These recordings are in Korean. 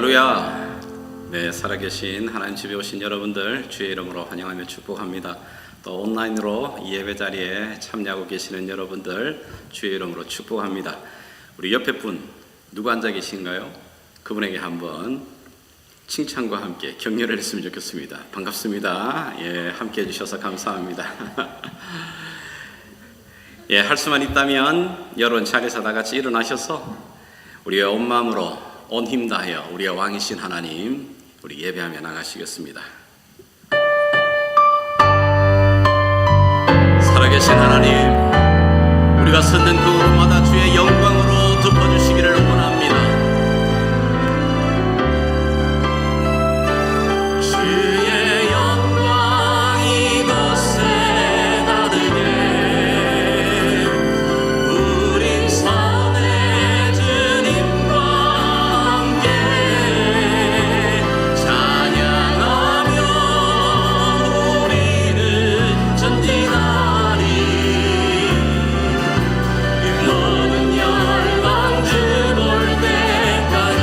할렐루야. 네, 살아계신 하나님 집에 오신 여러분들 주의 이름으로 환영하며 축복합니다. 또 온라인으로 이 예배 자리에 참여하고 계시는 여러분들 주의 이름으로 축복합니다. 우리 옆에 분 누구 앉아 계신가요? 그분에게 한번 칭찬과 함께 격려를 했으면 좋겠습니다. 반갑습니다. 예, 함께 해주셔서 감사합니다. 예, 할 수만 있다면 여러분 자리에서 다 같이 일어나셔서 우리의 온 마음으로 온 힘 다하여 우리의 왕이신 하나님 우리 예배하며 나가시겠습니다. 살아계신 하나님, 우리가 섰는 그 곳마다 주의 영광으로 덮어주시기를 원합니다. 주의 영광 이곳에 나르게 우린 선의 주님과 함께 찬양하며 우리는 전진하리. 모든 열방 주 볼 때까지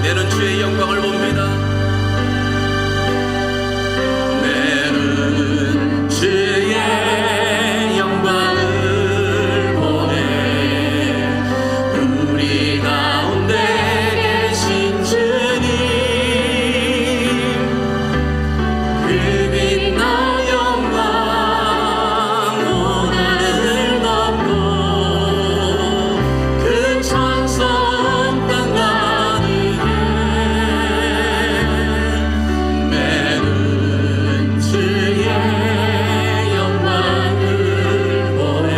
내는 주의 영광을 봅니다. 내는 주의 영광을 보네. 우리 가운데 계신 주님, 그 빛난 영광 온 하늘을 덮고 그 찬송 땅 가득해. 내는 주의 영광을 보네.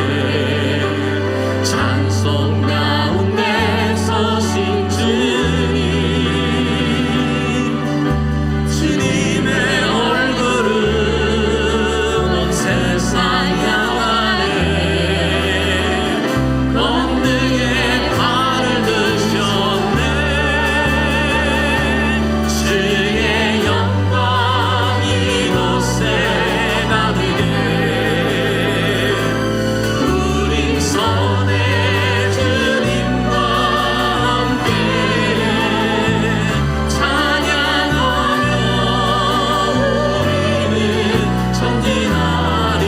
찬송 가운데 서신 주님, 주님의 얼굴은 온 세상 향하네. 권능의 팔을 드셨네. 주의 영광 이곳에 가득해. 우린 선의 주님과 함께 찬양하며 우리는 전진하리.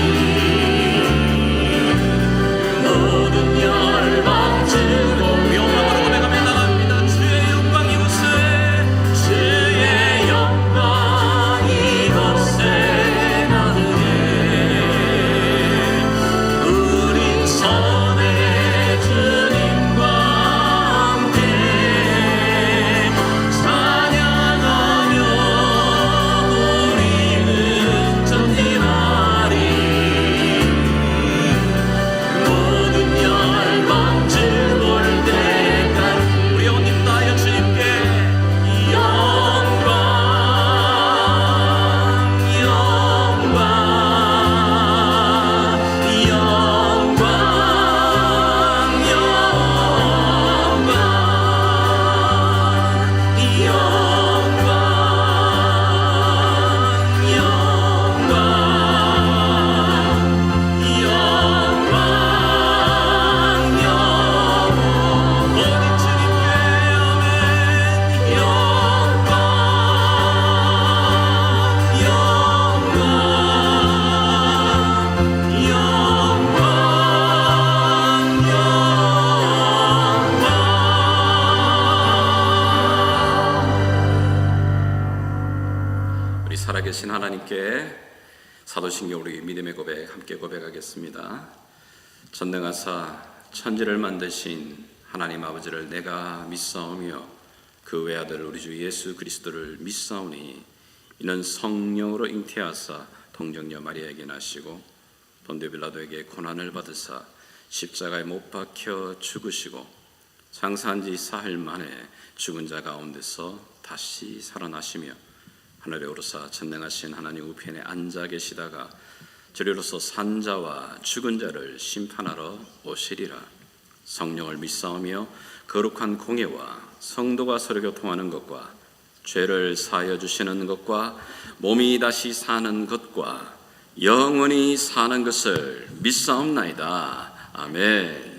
모든 열방 주로 영광으로 고백하며 나갑니다. 주의 영광 이곳에, 주의 영광 이곳에 나르게 우린 선의 주님과 함께 찬양하며 우리는 전진하리. 모든 열방 주 볼 때까지 우리 온 힘 다하여 주님께 영광, 영광, 영광, 우리 살아계신 하나님께 사도신경 우리 믿음의 고백 함께 고백하겠습니다. 전능하사 천지를 만드신 하나님 아버지를 내가 믿사오며 그 외아들 우리 주 예수 그리스도를 믿사오니 이는 성령으로 잉태하사 동정녀 마리아에게 나시고 본디오 빌라도에게 고난을 받으사 십자가에 못 박혀 죽으시고 장사한 지 사흘 만에 죽은 자 가운데서 다시 살아나시며 하늘에 오르사 전능하신 하나님 우편에 앉아 계시다가 저리로서 산자와 죽은 자를 심판하러 오시리라. 성령을 믿사오며 거룩한 공예와 성도가 서로 교통하는 것과 죄를 사하여 주시는 것과 몸이 다시 사는 것과 영원히 사는 것을 믿사옵나이다. 아멘.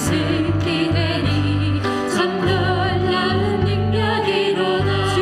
승리되니 참 놀라운 능력이 일어나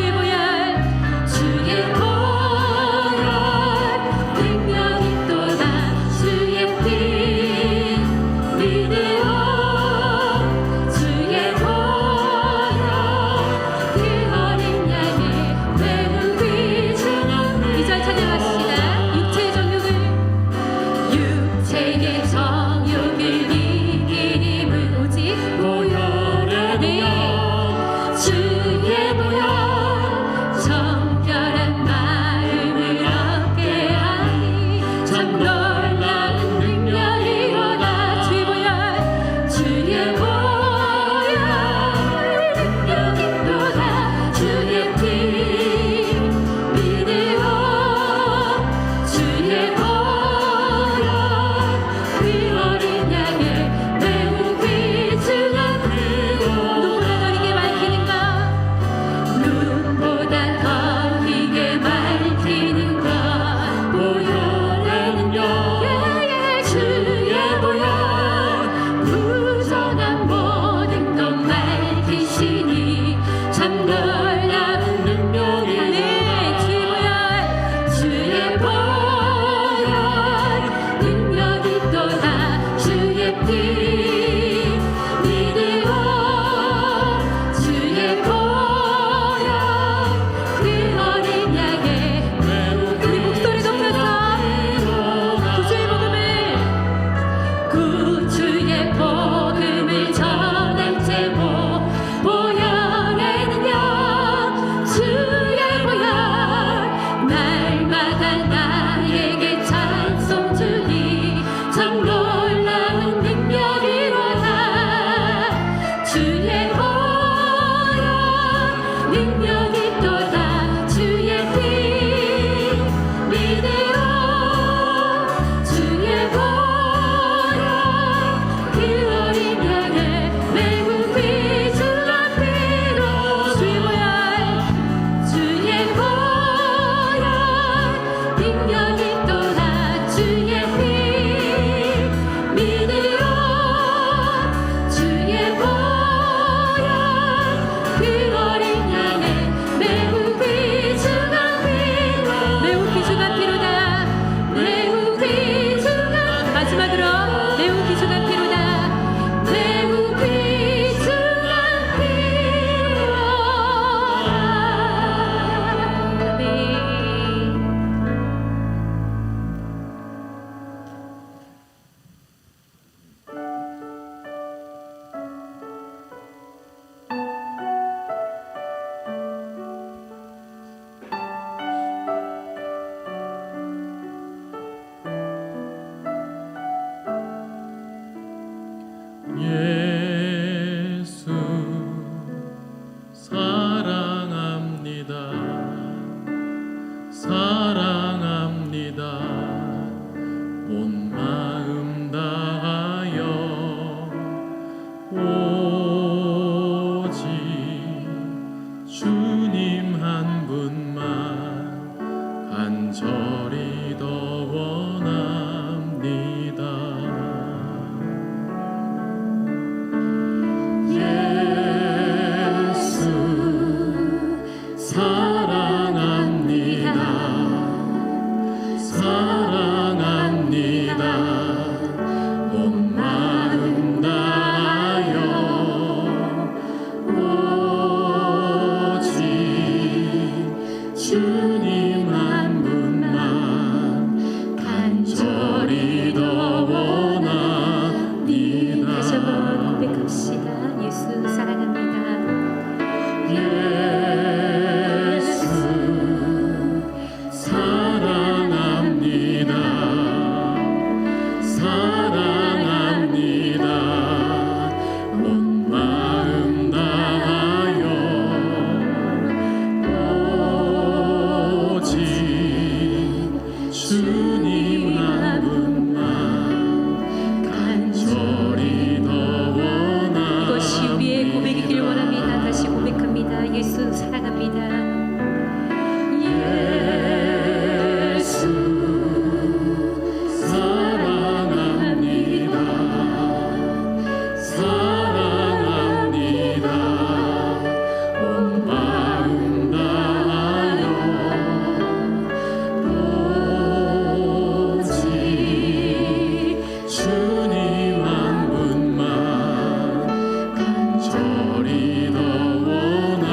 예수 사랑합니다. 사랑합니다. 온 마음 다하여 오직 주님 한 분만 간절히 더 원합니다. 사랑합니다. 사랑합니다. 온 마음 다하여 오직 주님 한 분만 간절히 더 원합니다. 다시 한번 고백합시다. 예수 사랑합니다. 예수 사랑합니다. 사랑합니다. 온 마음 다하여 오직 주님 한 분만 간절히 더 이것이 우리의 원합니다. 고백이길 원합니다. 다시 고백합니다. 예수 사랑합니다. 예수 사랑합니다. 사랑합니다. 온 마음 다하여 오직 주님 한 분만 간절히 더 원합니다.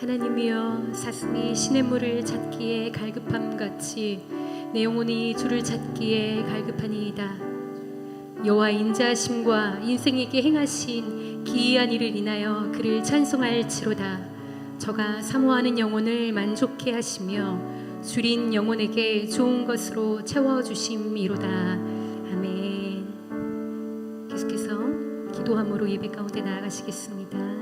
하나님이여, 사슴이 시냇물을 찾기에 갈급함 같이 내 영혼이 주를 찾기에 갈급하니이다. 여호와 인자하심과 인생에게 행하신 기이한 일을 인하여 그를 찬송할지로다. 저가 사모하는 영혼을 만족해 하시며 줄인 영혼에게 좋은 것으로 채워주심이로다. 아멘. 계속해서 기도함으로 예배 가운데 나아가시겠습니다.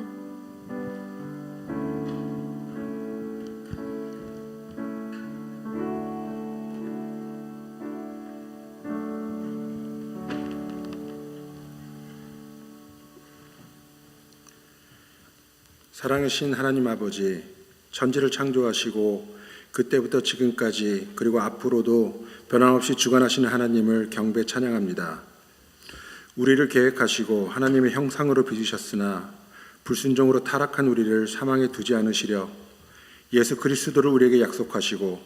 사랑하신 하나님 아버지, 천지를 창조하시고 그때부터 지금까지 그리고 앞으로도 변함없이 주관하시는 하나님을 경배 찬양합니다. 우리를 계획하시고 하나님의 형상으로 빚으셨으나 불순종으로 타락한 우리를 사망에 두지 않으시려 예수 그리스도를 우리에게 약속하시고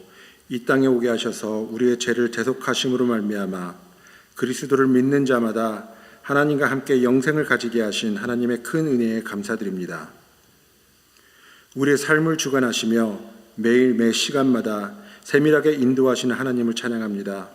이 땅에 오게 하셔서 우리의 죄를 대속하심으로 말미암아 그리스도를 믿는 자마다 하나님과 함께 영생을 가지게 하신 하나님의 큰 은혜에 감사드립니다. 우리의 삶을 주관하시며 매일 매 시간마다 세밀하게 인도하시는 하나님을 찬양합니다.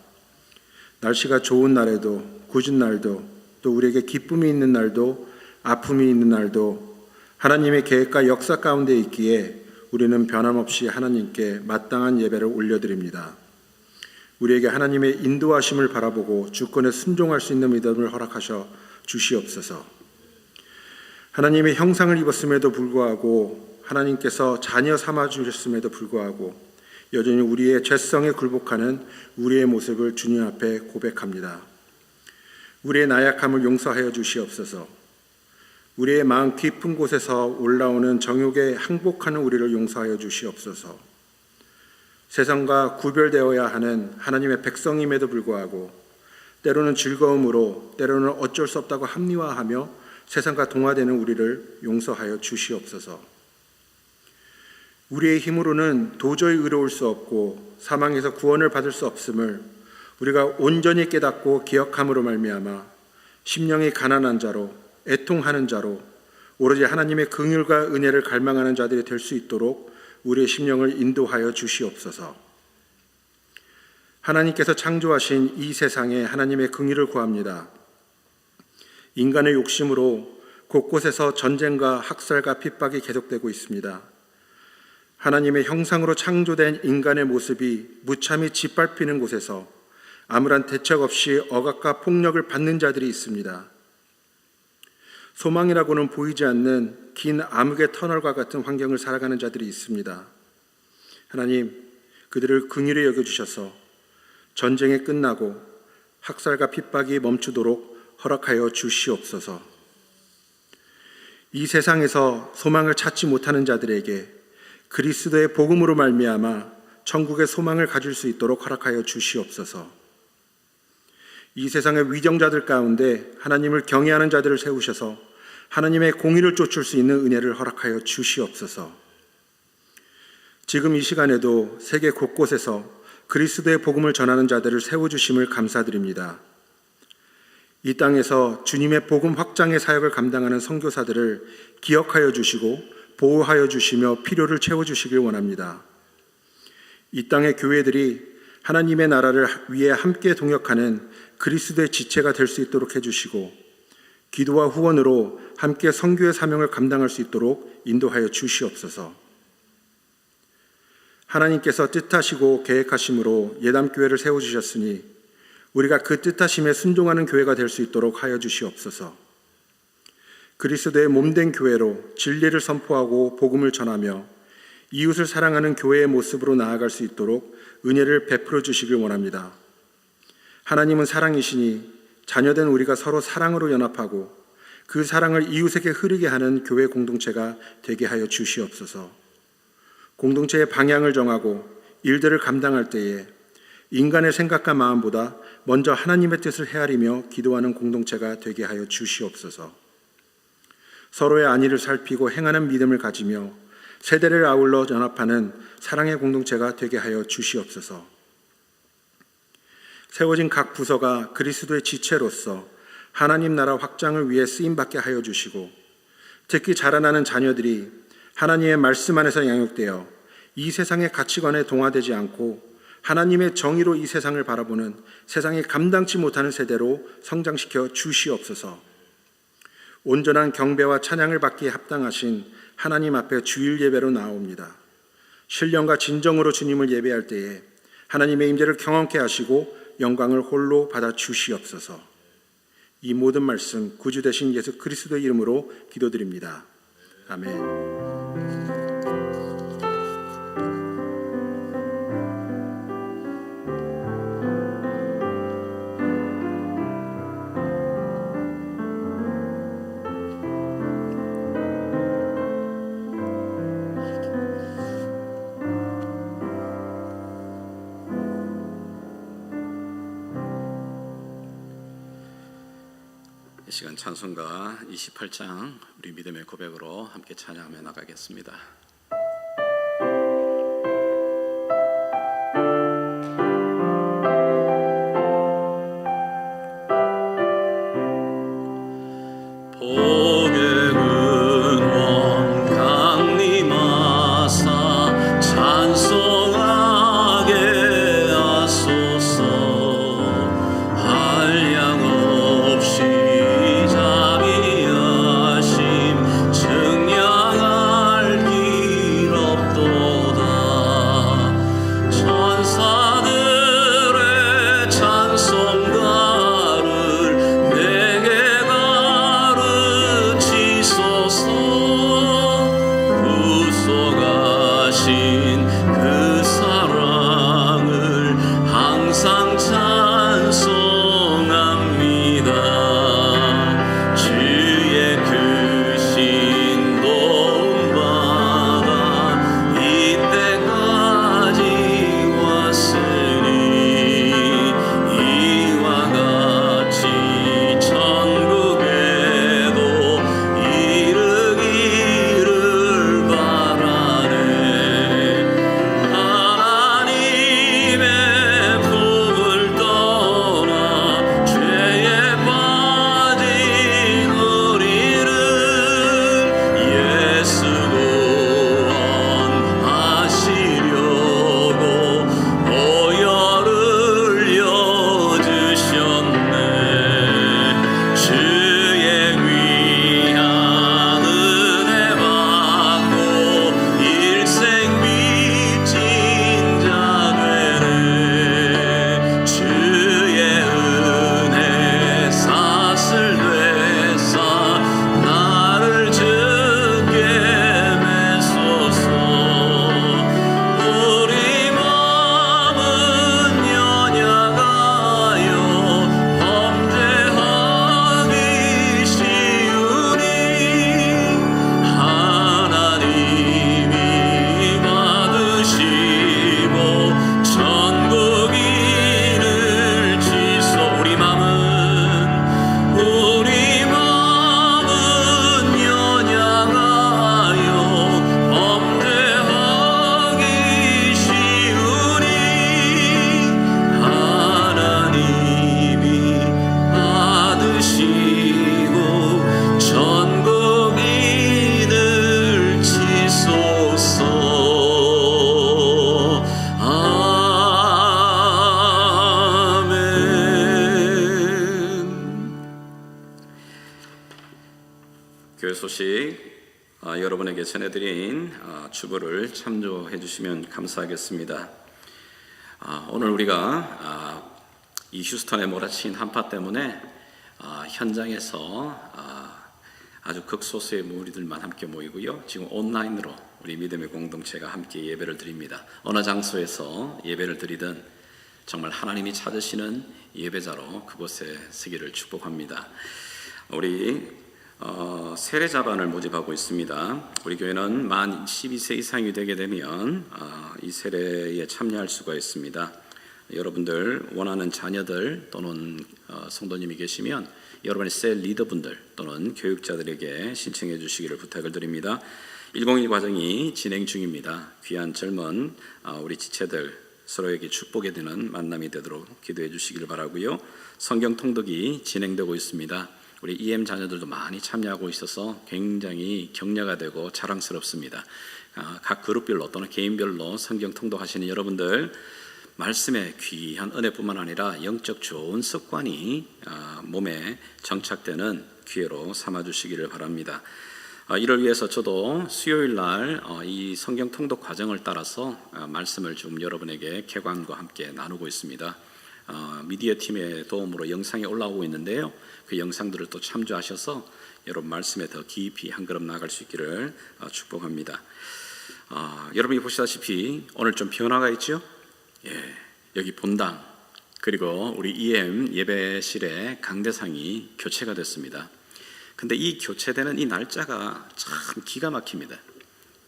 날씨가 좋은 날에도 궂은 날도 또 우리에게 기쁨이 있는 날도 아픔이 있는 날도 하나님의 계획과 역사 가운데 있기에 우리는 변함없이 하나님께 마땅한 예배를 올려드립니다. 우리에게 하나님의 인도하심을 바라보고 주권에 순종할 수 있는 믿음을 허락하셔 주시옵소서. 하나님의 형상을 입었음에도 불구하고 하나님께서 자녀 삼아 주셨음에도 불구하고 여전히 우리의 죄성에 굴복하는 우리의 모습을 주님 앞에 고백합니다. 우리의 나약함을 용서하여 주시옵소서. 우리의 마음 깊은 곳에서 올라오는 정욕에 항복하는 우리를 용서하여 주시옵소서. 세상과 구별되어야 하는 하나님의 백성임에도 불구하고 때로는 즐거움으로 때로는 어쩔 수 없다고 합리화하며 세상과 동화되는 우리를 용서하여 주시옵소서. 우리의 힘으로는 도저히 의로울 수 없고 사망에서 구원을 받을 수 없음을 우리가 온전히 깨닫고 기억함으로 말미암아 심령이 가난한 자로 애통하는 자로 오로지 하나님의 긍휼과 은혜를 갈망하는 자들이 될 수 있도록 우리의 심령을 인도하여 주시옵소서. 하나님께서 창조하신 이 세상에 하나님의 긍휼을 구합니다. 인간의 욕심으로 곳곳에서 전쟁과 학살과 핍박이 계속되고 있습니다. 하나님의 형상으로 창조된 인간의 모습이 무참히 짓밟히는 곳에서 아무런 대책 없이 억압과 폭력을 받는 자들이 있습니다. 소망이라고는 보이지 않는 긴 암흑의 터널과 같은 환경을 살아가는 자들이 있습니다. 하나님, 그들을 긍휼히 여겨주셔서 전쟁이 끝나고 학살과 핍박이 멈추도록 허락하여 주시옵소서. 이 세상에서 소망을 찾지 못하는 자들에게 그리스도의 복음으로 말미암아 천국의 소망을 가질 수 있도록 허락하여 주시옵소서. 이 세상의 위정자들 가운데 하나님을 경외하는 자들을 세우셔서 하나님의 공의를 쫓을 수 있는 은혜를 허락하여 주시옵소서. 지금 이 시간에도 세계 곳곳에서 그리스도의 복음을 전하는 자들을 세워주심을 감사드립니다. 이 땅에서 주님의 복음 확장의 사역을 감당하는 선교사들을 기억하여 주시고 보호하여 주시며 필요를 채워주시길 원합니다. 이 땅의 교회들이 하나님의 나라를 위해 함께 동역하는 그리스도의 지체가 될 수 있도록 해주시고 기도와 후원으로 함께 선교의 사명을 감당할 수 있도록 인도하여 주시옵소서. 하나님께서 뜻하시고 계획하심으로 예담교회를 세워주셨으니 우리가 그 뜻하심에 순종하는 교회가 될 수 있도록 하여 주시옵소서. 그리스도의 몸된 교회로 진리를 선포하고 복음을 전하며 이웃을 사랑하는 교회의 모습으로 나아갈 수 있도록 은혜를 베풀어 주시길 원합니다. 하나님은 사랑이시니 자녀된 우리가 서로 사랑으로 연합하고 그 사랑을 이웃에게 흐르게 하는 교회 공동체가 되게 하여 주시옵소서. 공동체의 방향을 정하고 일들을 감당할 때에 인간의 생각과 마음보다 먼저 하나님의 뜻을 헤아리며 기도하는 공동체가 되게 하여 주시옵소서. 서로의 안위를 살피고 행하는 믿음을 가지며 세대를 아울러 연합하는 사랑의 공동체가 되게 하여 주시옵소서. 세워진 각 부서가 그리스도의 지체로서 하나님 나라 확장을 위해 쓰임받게 하여 주시고 특히 자라나는 자녀들이 하나님의 말씀 안에서 양육되어 이 세상의 가치관에 동화되지 않고 하나님의 정의로 이 세상을 바라보는 세상이 감당치 못하는 세대로 성장시켜 주시옵소서. 온전한 경배와 찬양을 받기에 합당하신 하나님 앞에 주일 예배로 나옵니다. 신령과 진정으로 주님을 예배할 때에 하나님의 임재를 경험케 하시고 영광을 홀로 받아 주시옵소서. 이 모든 말씀 구주 되신 예수 그리스도의 이름으로 기도드립니다. 아멘. 이 시간 찬송가 28장 우리 믿음의 고백으로 함께 찬양하며 나가겠습니다. 증량할 길 여러분에게 전해드린 주보를 참조해 주시면 감사하겠습니다. 오늘 우리가 이 휴스턴에 몰아친 한파 때문에 현장에서 아주 극소수의 무리들만 함께 모이고요. 지금 온라인으로 우리 믿음의 공동체가 함께 예배를 드립니다. 어느 장소에서 예배를 드리든 정말 하나님이 찾으시는 예배자로 그곳에 서기를 축복합니다. 우리 세례자반을 모집하고 있습니다. 우리 교회는 만 12세 이상이 되게 되면 이 세례에 참여할 수가 있습니다. 여러분들 원하는 자녀들 또는 성도님이 계시면 여러분의 셀 리더분들 또는 교육자들에게 신청해 주시기를 부탁을 드립니다. 101 과정이 진행 중입니다. 귀한 젊은 우리 지체들 서로에게 축복이 되는 만남이 되도록 기도해 주시기를 바라고요. 성경 통독이 진행되고 있습니다. 우리 EM 자녀들도 많이 참여하고 있어서 굉장히 격려가 되고 자랑스럽습니다. 각 그룹별로 또는 개인별로 성경 통독하시는 여러분들 말씀의 귀한 은혜뿐만 아니라 영적 좋은 습관이 몸에 정착되는 기회로 삼아주시기를 바랍니다. 이를 위해서 저도 수요일 날 이 성경 통독 과정을 따라서 말씀을 좀 여러분에게 개관과 함께 나누고 있습니다. 미디어 팀의 도움으로 영상이 올라오고 있는데요. 그 영상들을 또 참조하셔서 여러분 말씀에 더 깊이 한 걸음 나아갈 수 있기를 축복합니다. 여러분이 보시다시피 오늘 좀 변화가 있죠? 여기 본당 그리고 우리 EM 예배실의 강대상이 교체가 됐습니다. 근데 이 교체되는 이 날짜가 참 기가 막힙니다.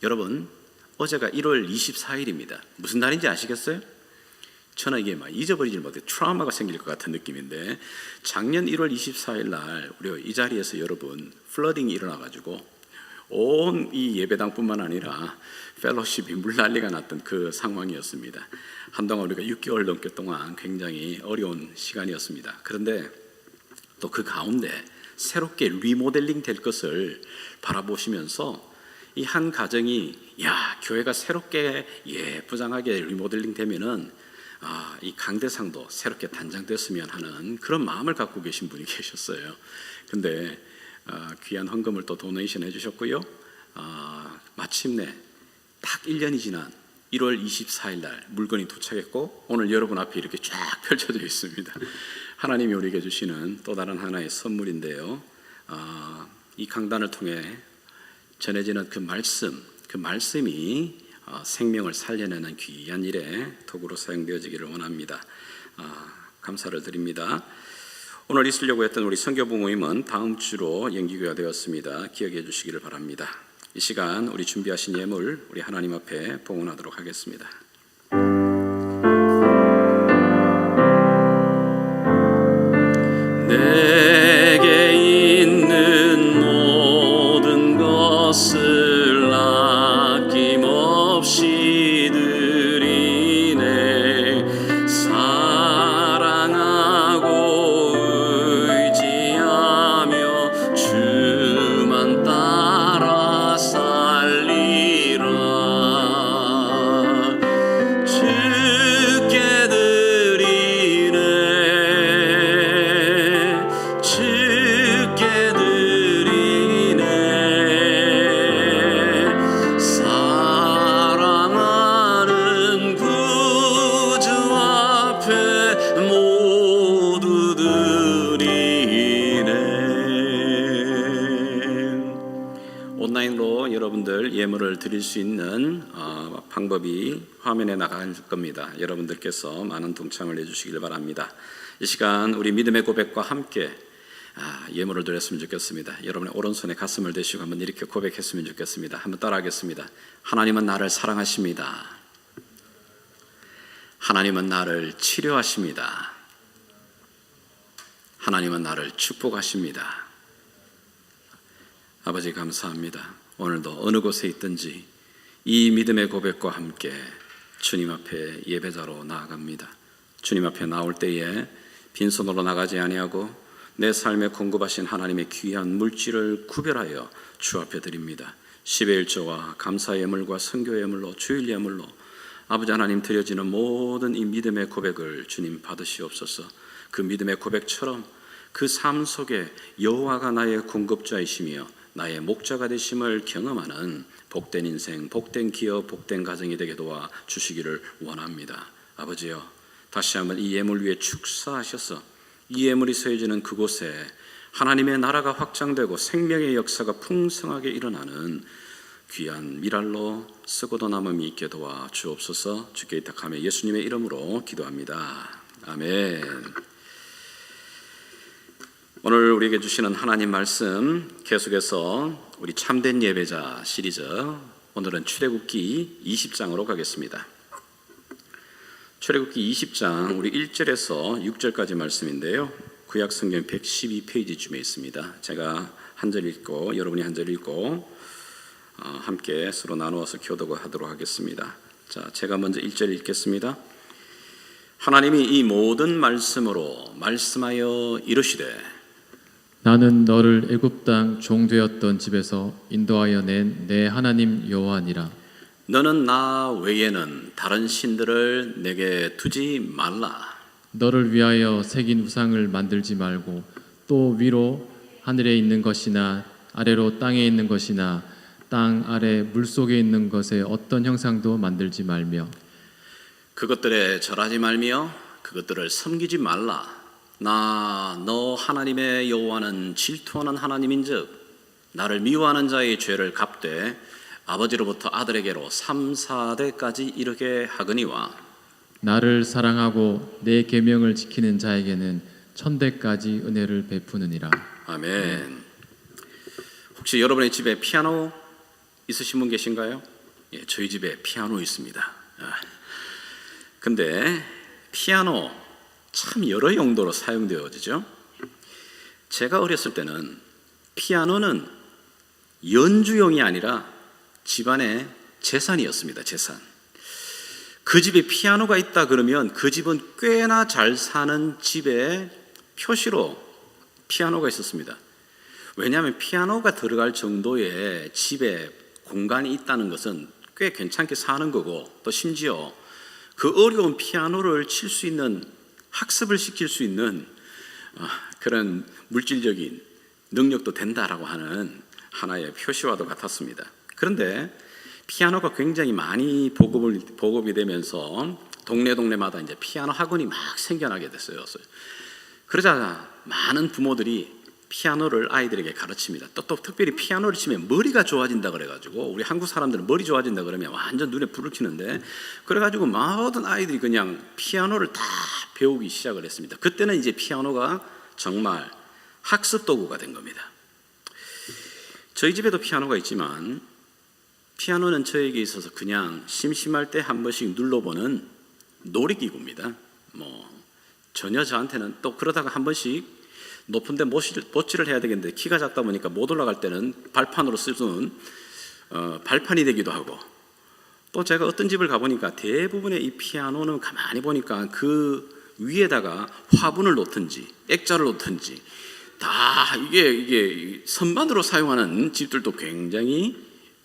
여러분 어제가 1월 24일입니다. 무슨 날인지 아시겠어요? 저는 이게 막 잊어버리지 못해 트라우마가 생길 것 같은 느낌인데 작년 1월 24일 날 우리 이 자리에서 여러분 플러딩이 일어나가지고 온 이 예배당뿐만 아니라 펠로십이 물난리가 났던 그 상황이었습니다. 한동안 우리가 6개월 넘게 동안 굉장히 어려운 시간이었습니다. 그런데 또 그 가운데 새롭게 리모델링 될 것을 바라보시면서 이 한 가정이 교회가 새롭게 예쁘장하게 리모델링 되면은 이 강대상도 새롭게 단장됐으면 하는 그런 마음을 갖고 계신 분이 계셨어요. 근데 귀한 헌금을 또 도네이션 해주셨고요. 마침내 딱 1년이 지난 1월 24일 날 물건이 도착했고 오늘 여러분 앞에 이렇게 쫙 펼쳐져 있습니다. 하나님이 우리에게 주시는 또 다른 하나의 선물인데요. 이 강단을 통해 전해지는 그 말씀이 생명을 살려내는 귀한 일에 도구로 사용되어지기를 원합니다. 감사를 드립니다. 오늘 있으려고 했던 우리 선교부 모임은 다음 주로 연기가 되었습니다. 기억해 주시기를 바랍니다. 이 시간 우리 준비하신 예물 우리 하나님 앞에 봉헌하도록 하겠습니다. 내게 있는 모든 것을 아낌없이 드리네. 사랑하고 의지하며 주만 따라 살리라. 주께 드리네. 주께 드리네. 사랑하는 구주 앞에 모두 드리네. 온라인으로 여러분들 예물을 드릴 수 있는 방법이 화면에 나갈 겁니다. 여러분들께서 많은 동참을 해주시길 바랍니다. 이 시간 우리 믿음의 고백과 함께 예물을 드렸으면 좋겠습니다. 여러분의 오른손에 가슴을 대시고 한번 이렇게 고백했으면 좋겠습니다. 한번 따라하겠습니다. 하나님은 나를 사랑하십니다. 하나님은 나를 치료하십니다. 하나님은 나를 축복하십니다. 아버지 감사합니다. 오늘도 어느 곳에 있든지 이 믿음의 고백과 함께 주님 앞에 예배자로 나아갑니다. 주님 앞에 나올 때에 빈손으로 나가지 아니하고 내 삶에 공급하신 하나님의 귀한 물질을 구별하여 주 앞에 드립니다. 10의 1조와 감사 예물과 선교 예물로 주일 예물로 아버지 하나님 드려지는 모든 이 믿음의 고백을 주님 받으시옵소서. 그 믿음의 고백처럼 그 삶 속에 여호와가 나의 공급자이시며 나의 목자가 되심을 경험하는 복된 인생, 복된 기업, 복된 가정이 되게 도와 주시기를 원합니다. 아버지여, 다시 한번 이 예물 위에 축사하셔서 이 예물이 서해지는 그곳에 하나님의 나라가 확장되고 생명의 역사가 풍성하게 일어나는 귀한 미랄로 쓰고도 남음이 있게 도와 주옵소서. 주께 의탁하며 예수님의 이름으로 기도합니다. 아멘. 오늘 우리에게 주시는 하나님 말씀 계속해서 우리 참된 예배자 시리즈, 오늘은 출애굽기 20장으로 가겠습니다. 출애굽기 20장 우리 1절에서 6절까지 말씀인데요, 구약 성경 112페이지쯤에 있습니다. 제가 한 절 읽고 여러분이 한 절 읽고 함께 서로 나누어서 교독하도록 하겠습니다. 자, 제가 먼저 1절 읽겠습니다. 하나님이 이 모든 말씀으로 말씀하여 이르시되 나는 너를 애굽 땅 종되었던 집에서 인도하여 낸 내 하나님 여호와니라. 너는 나 외에는 다른 신들을 내게 두지 말라. 너를 위하여 새긴 우상을 만들지 말고 또 위로 하늘에 있는 것이나 아래로 땅에 있는 것이나 땅 아래 물속에 있는 것에 어떤 형상도 만들지 말며 그것들에 절하지 말며 그것들을 섬기지 말라. 나 너 하나님의 여호와는 질투하는 하나님인즉 나를 미워하는 자의 죄를 갚되 아버지로부터 아들에게로 3, 4대까지 이르게 하거니와 나를 사랑하고 내 계명을 지키는 자에게는 1000대까지 은혜를 베푸느니라. 아멘. 혹시 여러분의 집에 피아노 있으신 분 계신가요? 예, 저희 집에 피아노 있습니다. 근데 피아노 참 여러 용도로 사용되어지죠. 제가 어렸을 때는 피아노는 연주용이 아니라 집안의 재산이었습니다. 재산. 그 집에 피아노가 있다 그러면 그 집은 꽤나 잘 사는 집의 표시로 피아노가 있었습니다. 왜냐하면 피아노가 들어갈 정도의 집에 공간이 있다는 것은 꽤 괜찮게 사는 거고, 또 심지어 그 어려운 피아노를 칠 수 있는, 학습을 시킬 수 있는 그런 물질적인 능력도 된다라고 하는 하나의 표시와도 같았습니다. 그런데 피아노가 굉장히 많이 보급이 되면서 동네마다 이제 피아노 학원이 막 생겨나게 됐어요. 그러자 많은 부모들이 피아노를 아이들에게 가르칩니다. 또 특별히 피아노를 치면 머리가 좋아진다 그래가지고, 우리 한국 사람들은 머리 좋아진다 그러면 완전 눈에 불을 켜는데, 그래가지고 모든 아이들이 그냥 피아노를 다 배우기 시작을 했습니다. 그때는 이제 피아노가 정말 학습 도구가 된 겁니다. 저희 집에도 피아노가 있지만 피아노는 저에게 있어서 그냥 심심할 때 한 번씩 눌러보는 놀이기구입니다. 전혀 저한테는, 또 그러다가 한 번씩 높은데 못질을 해야 되겠는데 키가 작다 보니까 못 올라갈 때는 발판으로 쓰는 발판이 되기도 하고, 또 제가 어떤 집을 가보니까 대부분의 이 피아노는 가만히 보니까 그 위에다가 화분을 놓든지 액자를 놓든지 다 이게 선반으로 사용하는 집들도 굉장히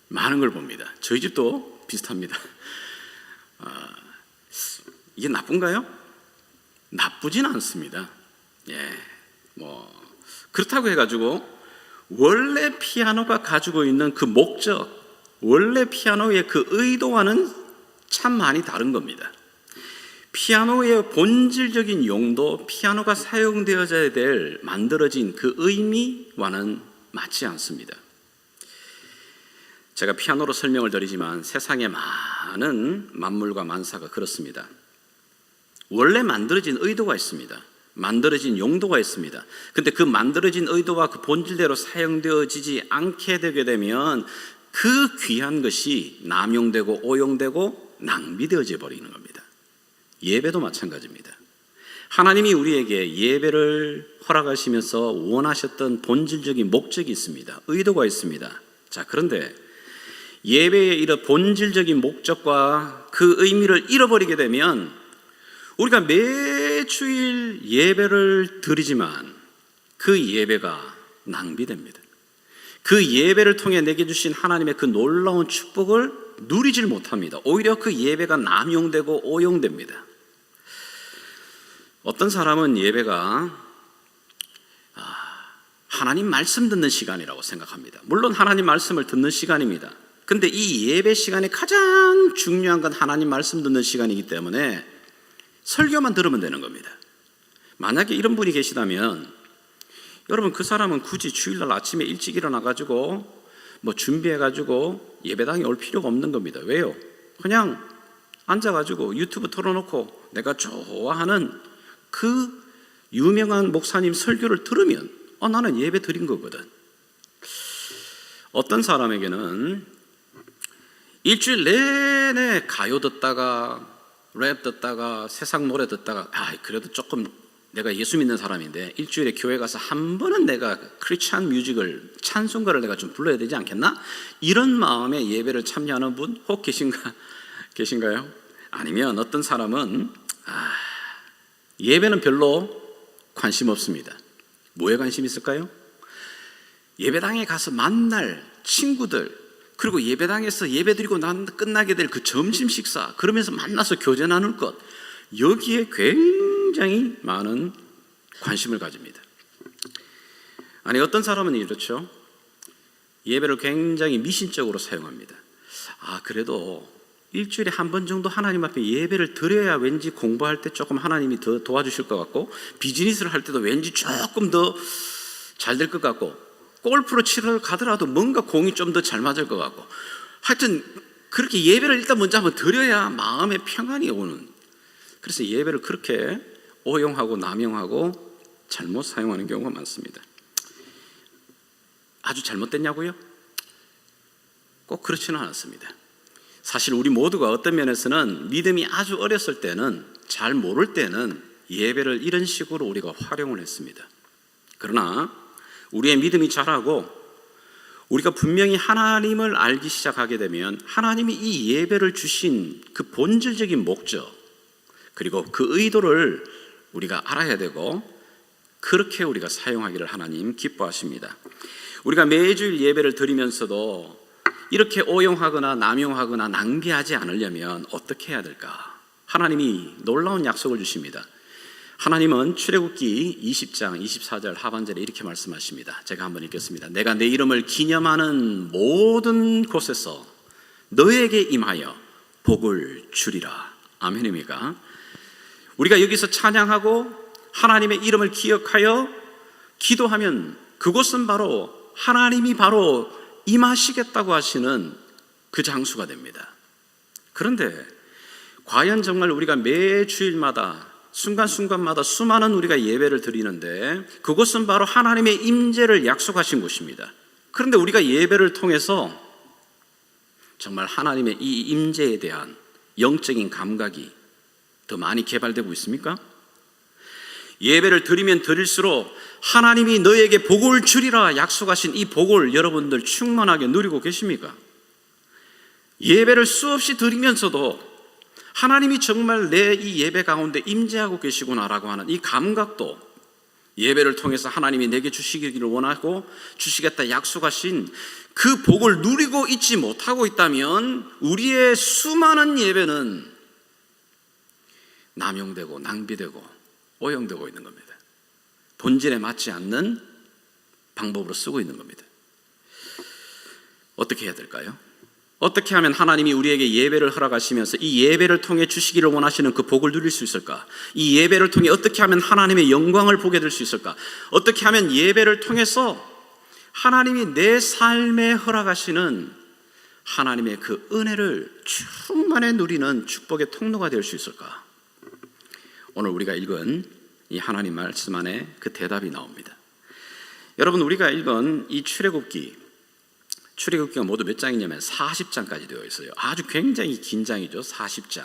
많은 걸 봅니다. 저희 집도 비슷합니다. 이게 나쁜가요? 나쁘진 않습니다. 그렇다고 해가지고 원래 피아노가 가지고 있는 그 목적, 원래 피아노의 그 의도와는 참 많이 다른 겁니다. 피아노의 본질적인 용도, 피아노가 사용되어져야 될 만들어진 그 의미와는 맞지 않습니다. 제가 피아노로 설명을 드리지만 세상에 많은 만물과 만사가 그렇습니다. 원래 만들어진 의도가 있습니다. 만들어진 용도가 있습니다. 근데 그 만들어진 의도와 그 본질대로 사용되어지지 않게 되게 되면 그 귀한 것이 남용되고 오용되고 낭비되어져 버리는 겁니다. 예배도 마찬가지입니다. 하나님이 우리에게 예배를 허락하시면서 원하셨던 본질적인 목적이 있습니다. 의도가 있습니다. 자, 그런데 예배의 이런 본질적인 목적과 그 의미를 잃어버리게 되면 우리가 매주일 예배를 드리지만 그 예배가 낭비됩니다. 그 예배를 통해 내게 주신 하나님의 그 놀라운 축복을 누리질 못합니다. 오히려 그 예배가 남용되고 오용됩니다. 어떤 사람은 예배가 하나님 말씀 듣는 시간이라고 생각합니다. 물론 하나님 말씀을 듣는 시간입니다. 근데 이 예배 시간에 가장 중요한 건 하나님 말씀 듣는 시간이기 때문에 설교만 들으면 되는 겁니다. 만약에 이런 분이 계시다면 여러분, 그 사람은 굳이 주일날 아침에 일찍 일어나가지고 준비해가지고 예배당에 올 필요가 없는 겁니다. 왜요? 그냥 앉아가지고 유튜브 틀어놓고 내가 좋아하는 그 유명한 목사님 설교를 들으면 나는 예배 드린 거거든. 어떤 사람에게는 일주일 내내 가요 듣다가 랩 듣다가 세상 노래 듣다가 그래도 조금 내가 예수 믿는 사람인데 일주일에 교회 가서 한 번은 내가 크리스찬 뮤직을 찬송가를 내가 좀 불러야 되지 않겠나? 이런 마음에 예배를 참여하는 분 혹 계신가요? 아니면 어떤 사람은 예배는 별로 관심 없습니다. 뭐에 관심 있을까요? 예배당에 가서 만날 친구들, 그리고 예배당에서 예배드리고 끝나게 될 그 점심 식사, 그러면서 만나서 교제 나눌 것, 여기에 굉장히 많은 관심을 가집니다. 아니, 어떤 사람은 이렇죠. 예배를 굉장히 미신적으로 사용합니다. 그래도 일주일에 한 번 정도 하나님 앞에 예배를 드려야 왠지 공부할 때 조금 하나님이 더 도와주실 것 같고, 비즈니스를 할 때도 왠지 조금 더 잘 될 것 같고, 골프를 치러 가더라도 뭔가 공이 좀 더 잘 맞을 것 같고, 하여튼 그렇게 예배를 일단 먼저 한번 드려야 마음의 평안이 오는, 그래서 예배를 그렇게 오용하고 남용하고 잘못 사용하는 경우가 많습니다. 아주 잘못됐냐고요? 꼭 그렇지는 않았습니다. 사실 우리 모두가 어떤 면에서는 믿음이 아주 어렸을 때는, 잘 모를 때는 예배를 이런 식으로 우리가 활용을 했습니다. 그러나 우리의 믿음이 자라고 우리가 분명히 하나님을 알기 시작하게 되면 하나님이 이 예배를 주신 그 본질적인 목적, 그리고 그 의도를 우리가 알아야 되고, 그렇게 우리가 사용하기를 하나님 기뻐하십니다. 우리가 매주일 예배를 드리면서도 이렇게 오용하거나 남용하거나 낭비하지 않으려면 어떻게 해야 될까? 하나님이 놀라운 약속을 주십니다. 하나님은 출애굽기 20장 24절 하반절에 이렇게 말씀하십니다. 제가 한번 읽겠습니다. 내가 내 이름을 기념하는 모든 곳에서 너에게 임하여 복을 주리라. 아멘입니까? 우리가 여기서 찬양하고 하나님의 이름을 기억하여 기도하면 그곳은 바로 하나님이 바로 임하시겠다고 하시는 그 장수가 됩니다. 그런데 과연 정말 우리가 매 주일마다 순간순간마다 수많은 우리가 예배를 드리는데 그것은 바로 하나님의 임재를 약속하신 곳입니다. 그런데 우리가 예배를 통해서 정말 하나님의 이 임재에 대한 영적인 감각이 더 많이 개발되고 있습니까? 예배를 드리면 드릴수록 하나님이 너에게 복을 주리라 약속하신 이 복을 여러분들 충만하게 누리고 계십니까? 예배를 수없이 드리면서도 하나님이 정말 내 이 예배 가운데 임재하고 계시구나라고 하는 이 감각도, 예배를 통해서 하나님이 내게 주시기를 원하고 주시겠다 약속하신 그 복을 누리고 있지 못하고 있다면 우리의 수많은 예배는 남용되고 낭비되고 오용되고 있는 겁니다. 본질에 맞지 않는 방법으로 쓰고 있는 겁니다. 어떻게 해야 될까요? 어떻게 하면 하나님이 우리에게 예배를 허락하시면서 이 예배를 통해 주시기를 원하시는 그 복을 누릴 수 있을까? 이 예배를 통해 어떻게 하면 하나님의 영광을 보게 될 수 있을까? 어떻게 하면 예배를 통해서 하나님이 내 삶에 허락하시는 하나님의 그 은혜를 충만히 누리는 축복의 통로가 될 수 있을까? 오늘 우리가 읽은 이 하나님 말씀 안에 그 대답이 나옵니다. 여러분, 우리가 읽은 이 출애굽기가 모두 몇 장이냐면 40장까지 되어 있어요. 아주 굉장히 긴 장이죠. 40장.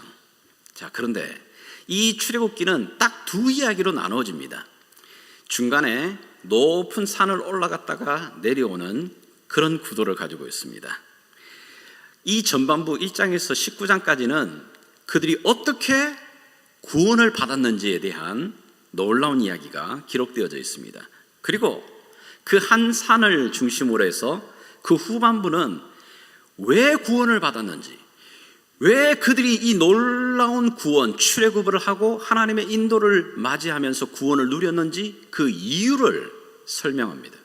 자, 그런데 이 출애굽기는 딱 두 이야기로 나눠집니다. 중간에 높은 산을 올라갔다가 내려오는 그런 구도를 가지고 있습니다. 이 전반부 1장에서 19장까지는 그들이 어떻게 구원을 받았는지에 대한 놀라운 이야기가 기록되어져 있습니다. 그리고 그 한 산을 중심으로 해서 그 후반부는 왜 구원을 받았는지, 왜 그들이 이 놀라운 구원, 출애굽을 하고 하나님의 인도를 맞이하면서 구원을 누렸는지 그 이유를 설명합니다.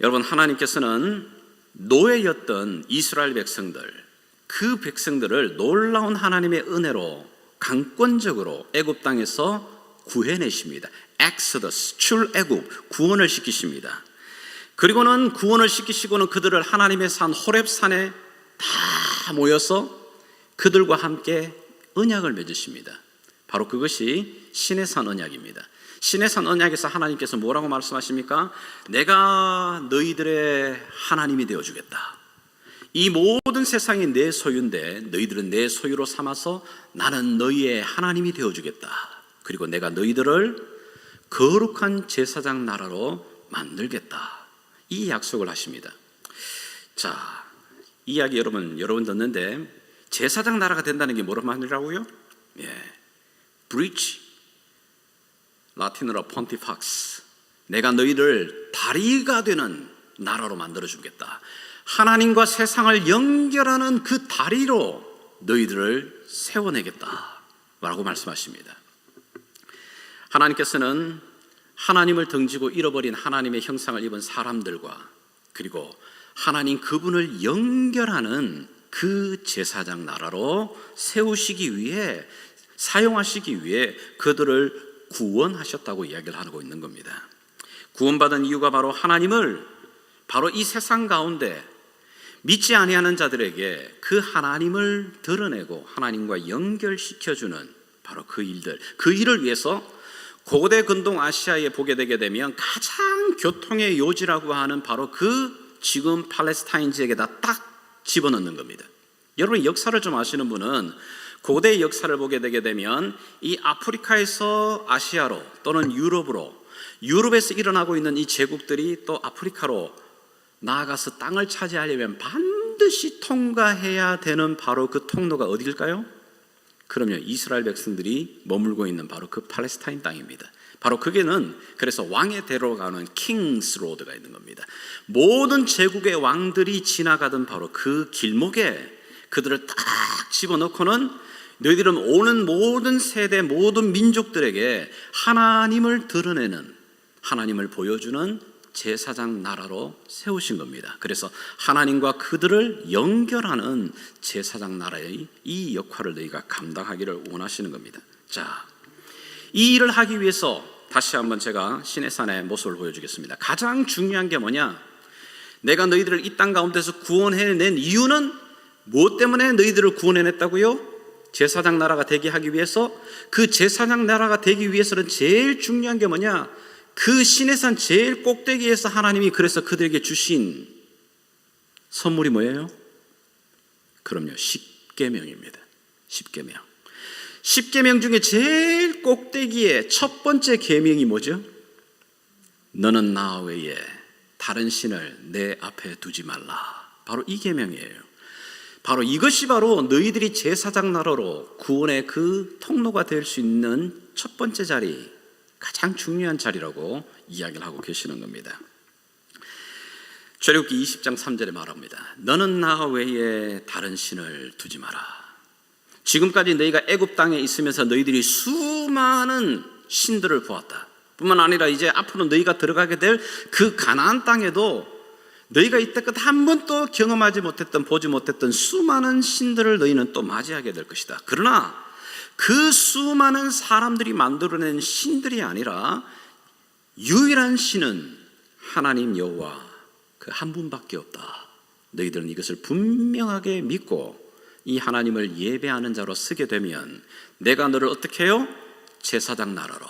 여러분, 하나님께서는 노예였던 이스라엘 백성들, 그 백성들을 놀라운 하나님의 은혜로 강권적으로 애굽 땅에서 구해내십니다. 엑소더스, 출애굽, 구원을 시키십니다. 그리고는 구원을 시키시고는 그들을 하나님의 산 호렙산에 다 모여서 그들과 함께 언약을 맺으십니다. 바로 그것이 시내산 언약입니다. 시내산 언약에서 하나님께서 뭐라고 말씀하십니까? 내가 너희들의 하나님이 되어주겠다. 이 모든 세상이 내 소유인데 너희들은 내 소유로 삼아서 나는 너희의 하나님이 되어주겠다. 그리고 내가 너희들을 거룩한 제사장 나라로 만들겠다. 이 약속을 하십니다. 자, 이 이야기 여러분 듣는데 제사장 나라가 된다는 게 뭐란 말이라고요? 브리치, 라틴어로 폰티팍스. 내가 너희를 다리가 되는 나라로 만들어주겠다. 하나님과 세상을 연결하는 그 다리로 너희들을 세워내겠다 라고 말씀하십니다. 하나님께서는 하나님을 등지고 잃어버린 하나님의 형상을 입은 사람들과 그리고 하나님 그분을 연결하는 그 제사장 나라로 세우시기 위해, 사용하시기 위해 그들을 구원하셨다고 이야기를 하고 있는 겁니다. 구원받은 이유가 바로 하나님을 바로 이 세상 가운데 믿지 아니하는 자들에게 그 하나님을 드러내고 하나님과 연결시켜주는 바로 그 일들, 그 일을 위해서 고대 근동 아시아에 보게 되게 되면 가장 교통의 요지라고 하는 바로 그 지금 팔레스타인 지역에다 딱 집어넣는 겁니다. 여러분 역사를 좀 아시는 분은 고대 역사를 보게 되게 되면 이 아프리카에서 아시아로 또는 유럽으로, 유럽에서 일어나고 있는 이 제국들이 또 아프리카로 나아가서 땅을 차지하려면 반드시 통과해야 되는 바로 그 통로가 어디일까요? 그럼요, 이스라엘 백성들이 머물고 있는 바로 그 팔레스타인 땅입니다. 바로 그게는 그래서 왕의 대로로 가는 킹스 로드가 있는 겁니다. 모든 제국의 왕들이 지나가던 바로 그 길목에 그들을 딱 집어넣고는 너희들은 오는 모든 세대, 모든 민족들에게 하나님을 드러내는, 하나님을 보여주는 제사장 나라로 세우신 겁니다. 그래서 하나님과 그들을 연결하는 제사장 나라의 이 역할을 너희가 감당하기를 원하시는 겁니다. 자, 이 일을 하기 위해서 다시 한번 제가 시내산의 모습을 보여주겠습니다. 가장 중요한 게 뭐냐? 내가 너희들을 이 땅 가운데서 구원해낸 이유는 무엇 때문에 너희들을 구원해냈다고요? 제사장 나라가 되게 하기 위해서. 그 제사장 나라가 되기 위해서는 제일 중요한 게 뭐냐? 그 시내산 제일 꼭대기에서 하나님이 그래서 그들에게 주신 선물이 뭐예요? 그럼요, 십계명입니다. 십계명. 십계명 중에 제일 꼭대기에 첫 번째 계명이 뭐죠? 너는 나 외에 다른 신을 내 앞에 두지 말라. 바로 이 계명이에요. 바로 이것이 바로 너희들이 제사장 나라로 구원의 그 통로가 될 수 있는 첫 번째 자리, 가장 중요한 자리라고 이야기를 하고 계시는 겁니다. 출애굽기 20장 3절에 말합니다. 너는 나 외에 다른 신을 두지 마라. 지금까지 너희가 애굽 땅에 있으면서 너희들이 수많은 신들을 보았다. 뿐만 아니라 이제 앞으로 너희가 들어가게 될 그 가나안 땅에도 너희가 이때껏 한 번도 경험하지 못했던, 보지 못했던 수많은 신들을 너희는 또 맞이하게 될 것이다. 그러나 그 수많은 사람들이 만들어낸 신들이 아니라 유일한 신은 하나님 여호와 그 한 분밖에 없다. 너희들은 이것을 분명하게 믿고 이 하나님을 예배하는 자로 쓰게 되면 내가 너를 어떻게 해요? 제사장 나라로,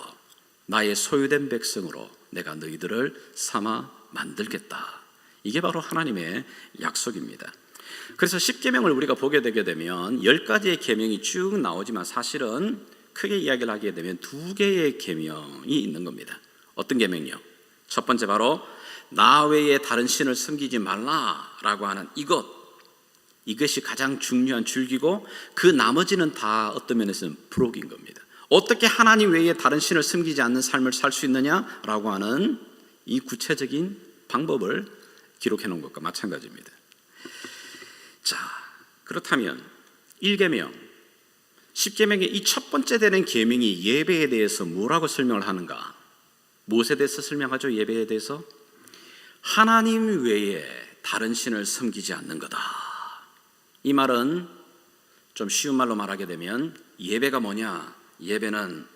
나의 소유된 백성으로 내가 너희들을 삼아 만들겠다. 이게 바로 하나님의 약속입니다. 그래서 십계명을 우리가 보게 되게 되면 10가지의 계명이 쭉 나오지만 사실은 크게 이야기를 하게 되면 2개의 계명이 있는 겁니다. 어떤 계명이요? 첫 번째 바로 나 외에 다른 신을 섬기지 말라라고 하는 이것이 가장 중요한 줄기고, 그 나머지는 다 어떤 면에서는 부록인 겁니다. 어떻게 하나님 외에 다른 신을 섬기지 않는 삶을 살 수 있느냐라고 하는 이 구체적인 방법을 기록해 놓은 것과 마찬가지입니다. 자, 그렇다면 1계명, 10계명의 이 첫 번째 되는 계명이 예배에 대해서 뭐라고 설명을 하는가? 무엇에 대해서 설명하죠? 예배에 대해서 하나님 외에 다른 신을 섬기지 않는 거다. 이 말은 좀 쉬운 말로 말하게 되면 예배가 뭐냐? 예배는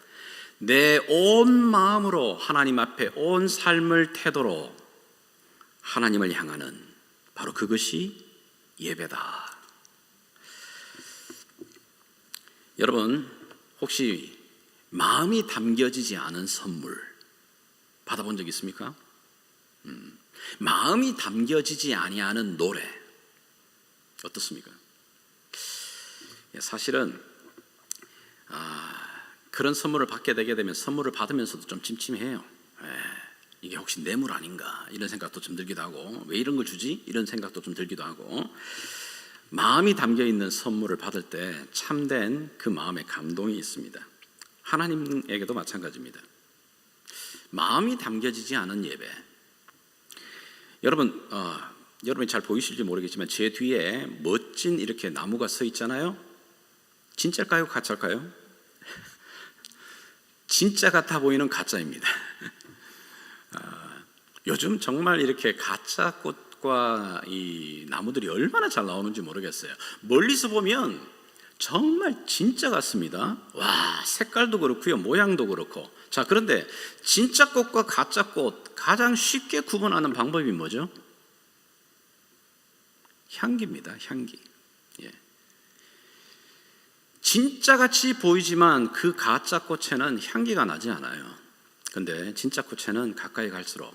내 온 마음으로 하나님 앞에 온 삶을 태도로 하나님을 향하는 바로 그것이 예배다. 여러분, 혹시 마음이 담겨지지 않은 선물 받아본 적 있습니까? 마음이 담겨지지 아니하는 노래 어떻습니까? 사실은 그런 선물을 받게 되게 되면 선물을 받으면서도 좀 찜찜해요. 이게 혹시 뇌물 아닌가 이런 생각도 좀 들기도 하고, 왜 이런 걸 주지? 이런 생각도 좀 들기도 하고, 마음이 담겨있는 선물을 받을 때 참된 그 마음의 감동이 있습니다. 하나님에게도 마찬가지입니다. 마음이 담겨지지 않은 예배. 여러분이 잘 보이실지 모르겠지만 제 뒤에 멋진 이렇게 나무가 서 있잖아요. 진짜일까요? 가짜일까요? 진짜 같아 보이는 가짜입니다. 요즘 정말 이렇게 가짜 꽃과 이 나무들이 얼마나 잘 나오는지 모르겠어요. 멀리서 보면 정말 진짜 같습니다. 와, 색깔도 그렇고요, 모양도 그렇고. 자, 그런데 진짜 꽃과 가짜 꽃 가장 쉽게 구분하는 방법이 뭐죠? 향기입니다. 향기. 예. 진짜 같이 보이지만 그 가짜 꽃에는 향기가 나지 않아요. 근데 진짜 꽃에는 가까이 갈수록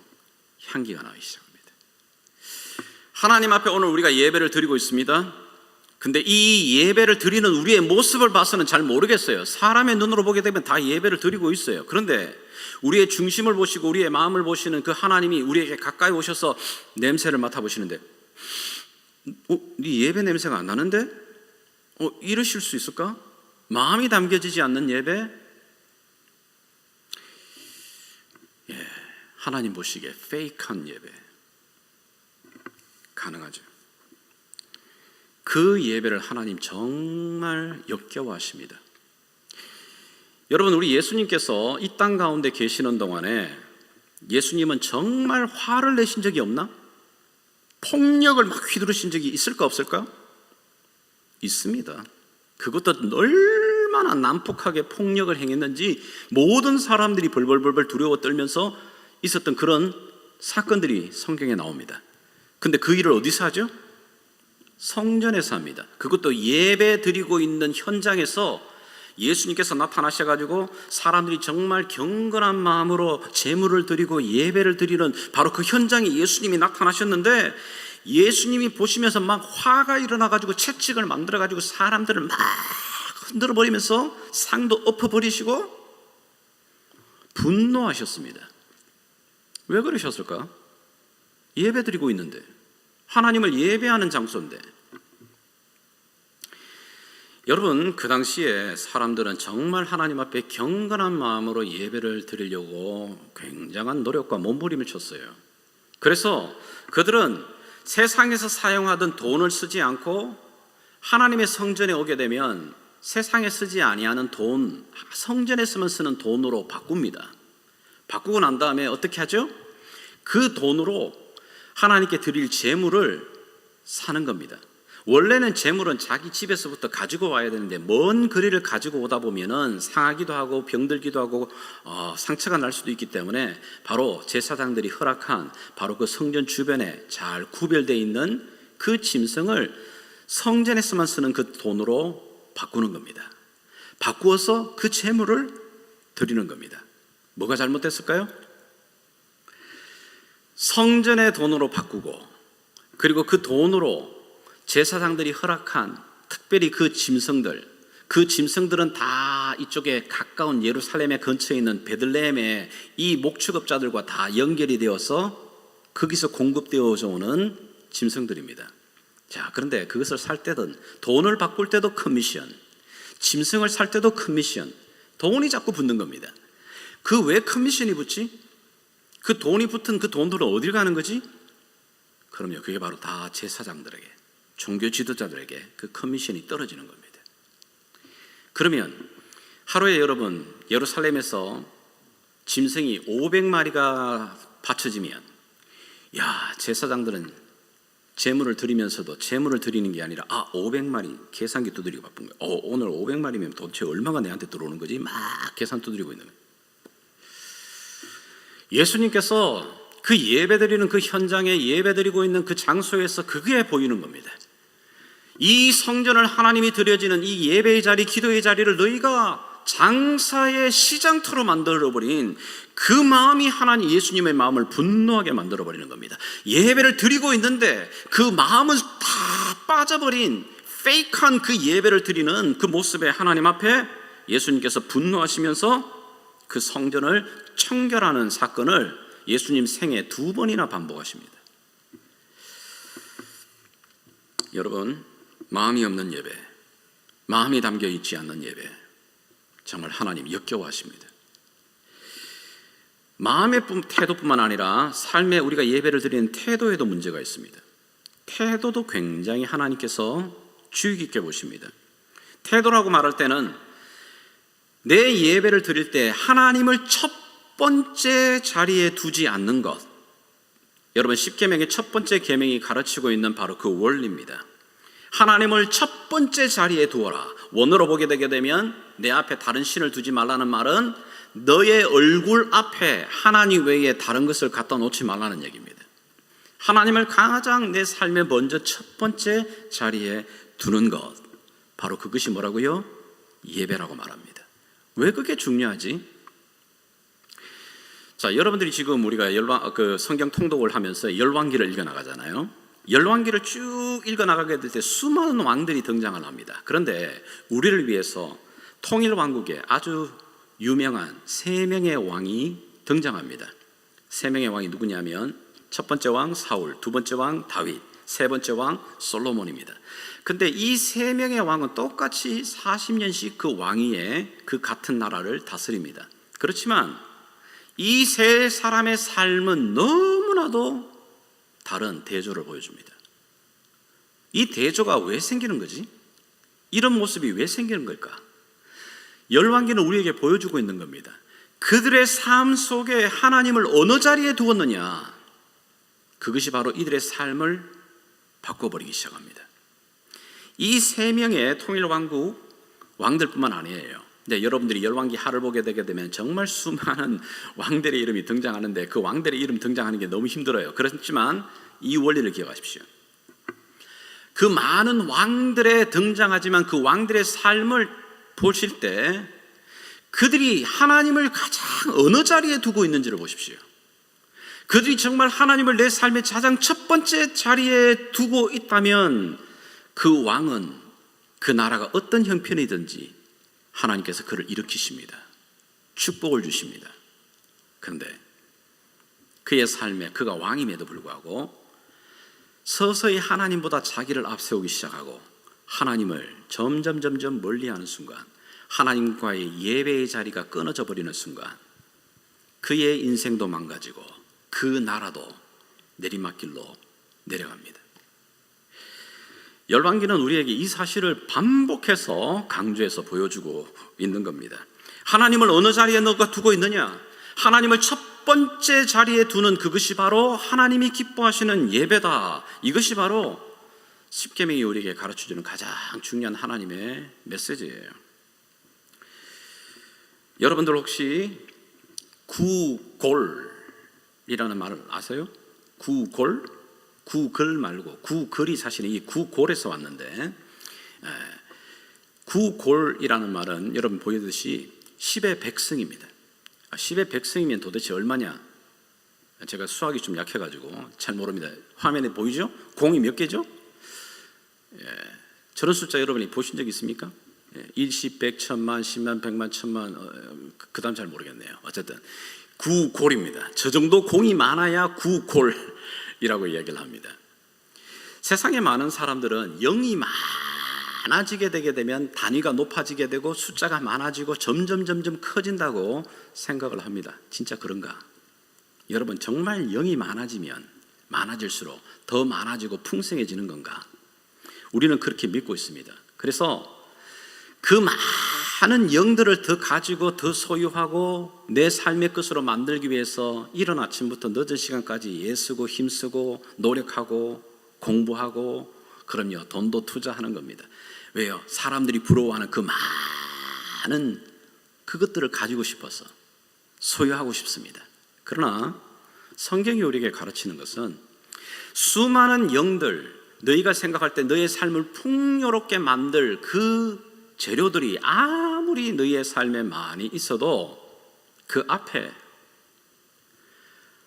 향기가 나기 시작합니다. 하나님 앞에 오늘 우리가 예배를 드리고 있습니다. 근데 이 예배를 드리는 우리의 모습을 봐서는 잘 모르겠어요. 사람의 눈으로 보게 되면 다 예배를 드리고 있어요. 그런데 우리의 중심을 보시고 우리의 마음을 보시는 그 하나님이 우리에게 가까이 오셔서 냄새를 맡아보시는데, 네 예배 냄새가 안 나는데? 이러실 수 있을까? 마음이 담겨지지 않는 예배? 예, 하나님 보시기에 페이크한 예배 가능하죠. 그 예배를 하나님 정말 역겨워하십니다. 여러분, 우리 예수님께서 이 땅 가운데 계시는 동안에 예수님은 정말 화를 내신 적이 없나? 폭력을 막 휘두르신 적이 있을까 없을까? 있습니다. 그것도 얼마나 난폭하게 폭력을 행했는지 모든 사람들이 벌벌벌벌 두려워 떨면서 있었던 그런 사건들이 성경에 나옵니다. 근데 그 일을 어디서 하죠? 성전에서 합니다. 그것도 예배 드리고 있는 현장에서 예수님께서 나타나셔가지고 사람들이 정말 경건한 마음으로 제물을 드리고 예배를 드리는 바로 그 현장에 예수님이 나타나셨는데, 예수님이 보시면서 막 화가 일어나가지고 채찍을 만들어가지고 사람들을 막 흔들어버리면서 상도 엎어버리시고 분노하셨습니다. 왜 그러셨을까? 예배 드리고 있는데, 하나님을 예배하는 장소인데. 여러분, 그 당시에 사람들은 정말 하나님 앞에 경건한 마음으로 예배를 드리려고 굉장한 노력과 몸부림을 쳤어요. 그래서 그들은 세상에서 사용하던 돈을 쓰지 않고 하나님의 성전에 오게 되면 세상에 쓰지 아니하는 돈, 성전에서만 쓰는 돈으로 바꿉니다. 바꾸고 난 다음에 어떻게 하죠? 그 돈으로 하나님께 드릴 제물을 사는 겁니다. 원래는 제물은 자기 집에서부터 가지고 와야 되는데 먼 거리를 가지고 오다 보면은 상하기도 하고 병들기도 하고 상처가 날 수도 있기 때문에 바로 제사장들이 허락한 바로 그 성전 주변에 잘 구별되어 있는 그 짐승을 성전에서만 쓰는 그 돈으로 바꾸는 겁니다. 바꾸어서 그 제물을 드리는 겁니다. 뭐가 잘못됐을까요? 성전의 돈으로 바꾸고, 그리고 그 돈으로 제사장들이 허락한 특별히 그 짐승들은 다 이쪽에 가까운 예루살렘의 근처에 있는 베들레헴의 이 목축업자들과 다 연결이 되어서 거기서 공급되어져 오는 짐승들입니다. 자, 그런데 그것을 살 때든 돈을 바꿀 때도 커미션, 짐승을 살 때도 커미션, 돈이 자꾸 붙는 겁니다. 그 왜 커미션이 붙지? 그 돈이 붙은 그 돈들은 어딜 가는 거지? 그럼요, 그게 바로 다 제사장들에게, 종교 지도자들에게 그 커미션이 떨어지는 겁니다. 그러면 하루에 여러분, 예루살렘에서 짐승이 500마리가 바쳐지면 야, 제사장들은 제물을 드리면서도 제물을 드리는 게 아니라 500마리 계산기 두드리고 바쁜 거예요. 오늘 500마리면 도대체 얼마가 내한테 들어오는 거지? 막 계산 두드리고 있는 거예요. 예수님께서 그 예배드리는 그 현장에 예배드리고 있는 그 장소에서 그게 보이는 겁니다. 이 성전을 하나님이 드려지는 이 예배의 자리, 기도의 자리를 너희가 장사의 시장터로 만들어버린 그 마음이 하나님 예수님의 마음을 분노하게 만들어버리는 겁니다. 예배를 드리고 있는데 그 마음은 다 빠져버린 페이크한 그 예배를 드리는 그 모습에 하나님 앞에 예수님께서 분노하시면서 그 성전을 청결하는 사건을 예수님 생애 2번이나 반복하십니다. 여러분, 마음이 없는 예배, 마음이 담겨 있지 않는 예배, 정말 하나님 역겨워하십니다. 마음의 태도뿐만 아니라 삶에 우리가 예배를 드리는 태도에도 문제가 있습니다. 태도도 굉장히 하나님께서 주의 깊게 보십니다. 태도라고 말할 때는 내 예배를 드릴 때 하나님을 첫 번째 자리에 두지 않는 것. 여러분, 십계명의 첫 번째 계명이 가르치고 있는 바로 그 원리입니다. 하나님을 첫 번째 자리에 두어라. 원어로 보게 되게 되면 내 앞에 다른 신을 두지 말라는 말은 너의 얼굴 앞에 하나님 외에 다른 것을 갖다 놓지 말라는 얘기입니다. 하나님을 가장 내 삶에 먼저 첫 번째 자리에 두는 것, 바로 그것이 뭐라고요? 예배라고 말합니다. 왜 그게 중요하지? 자, 여러분들이 지금 우리가 성경 통독을 하면서 열왕기를 읽어나가잖아요. 열왕기를 쭉 읽어나가게 될 때 수많은 왕들이 등장을 합니다. 그런데 우리를 위해서 통일왕국에 아주 유명한 3명의 왕이 등장합니다. 3명의 왕이 누구냐면 첫 번째 왕 사울, 두 번째 왕 다윗, 세 번째 왕 솔로몬입니다. 근데 이 3명의 왕은 똑같이 40년씩 그 왕위에 그 같은 나라를 다스립니다. 그렇지만 이 세 사람의 삶은 너무나도 다른 대조를 보여줍니다. 이 대조가 왜 생기는 거지? 이런 모습이 왜 생기는 걸까? 열왕기는 우리에게 보여주고 있는 겁니다. 그들의 삶 속에 하나님을 어느 자리에 두었느냐, 그것이 바로 이들의 삶을 바꿔버리기 시작합니다. 이 3명의 통일왕국 왕들뿐만 아니에요. 근데 여러분들이 열왕기 하를 보게 되게 되면 정말 수많은 왕들의 이름이 등장하는데 그 왕들의 이름 등장하는 게 너무 힘들어요. 그렇지만 이 원리를 기억하십시오. 그 많은 왕들의 등장하지만 그 왕들의 삶을 보실 때 그들이 하나님을 가장 어느 자리에 두고 있는지를 보십시오. 그들이 정말 하나님을 내 삶의 가장 첫 번째 자리에 두고 있다면 그 왕은 그 나라가 어떤 형편이든지 하나님께서 그를 일으키십니다. 축복을 주십니다. 그런데 그의 삶에 그가 왕임에도 불구하고 서서히 하나님보다 자기를 앞세우기 시작하고 하나님을 점점 멀리하는 순간, 하나님과의 예배의 자리가 끊어져 버리는 순간 그의 인생도 망가지고 그 나라도 내리막길로 내려갑니다. 열왕기는 우리에게 이 사실을 반복해서 강조해서 보여주고 있는 겁니다. 하나님을 어느 자리에 너가 두고 있느냐? 하나님을 첫 번째 자리에 두는 그것이 바로 하나님이 기뻐하시는 예배다. 이것이 바로 십계명이 우리에게 가르쳐주는 가장 중요한 하나님의 메시지예요. 여러분들 혹시 구골이라는 말을 아세요? 구골? 구글 말고 구글이 사실은 이 구골에서 왔는데, 구골이라는 말은 여러분 보이듯이 10의 백승입니다. 10의 백승이면 도대체 얼마냐? 제가 수학이 좀 약해가지고 잘 모릅니다. 화면에 보이죠? 공이 몇 개죠? 저런 숫자 여러분이 보신 적 있습니까? 10, 100, 1000만, 10만, 100만, 1000만, 그 다음 잘 모르겠네요. 어쨌든 구골입니다. 저 정도 공이 많아야 구골이라고 이야기를 합니다. 세상에 많은 사람들은 0이 많아지게 되게 되면 단위가 높아지게 되고 숫자가 많아지고 점점 커진다고 생각을 합니다. 진짜 그런가? 여러분, 정말 0이 많아지면 많아질수록 더 많아지고 풍성해지는 건가? 우리는 그렇게 믿고 있습니다. 그래서 그 하는 영들을 더 가지고 더 소유하고 내 삶의 것으로 만들기 위해서 이른 아침부터 늦은 시간까지 애쓰고 힘쓰고 노력하고 공부하고 그럼요 돈도 투자하는 겁니다. 왜요? 사람들이 부러워하는 그 많은 그것들을 가지고 싶어서 소유하고 싶습니다. 그러나 성경이 우리에게 가르치는 것은 수많은 영들, 너희가 생각할 때 너희의 삶을 풍요롭게 만들 그 재료들이 아무리 너희의 삶에 많이 있어도 그 앞에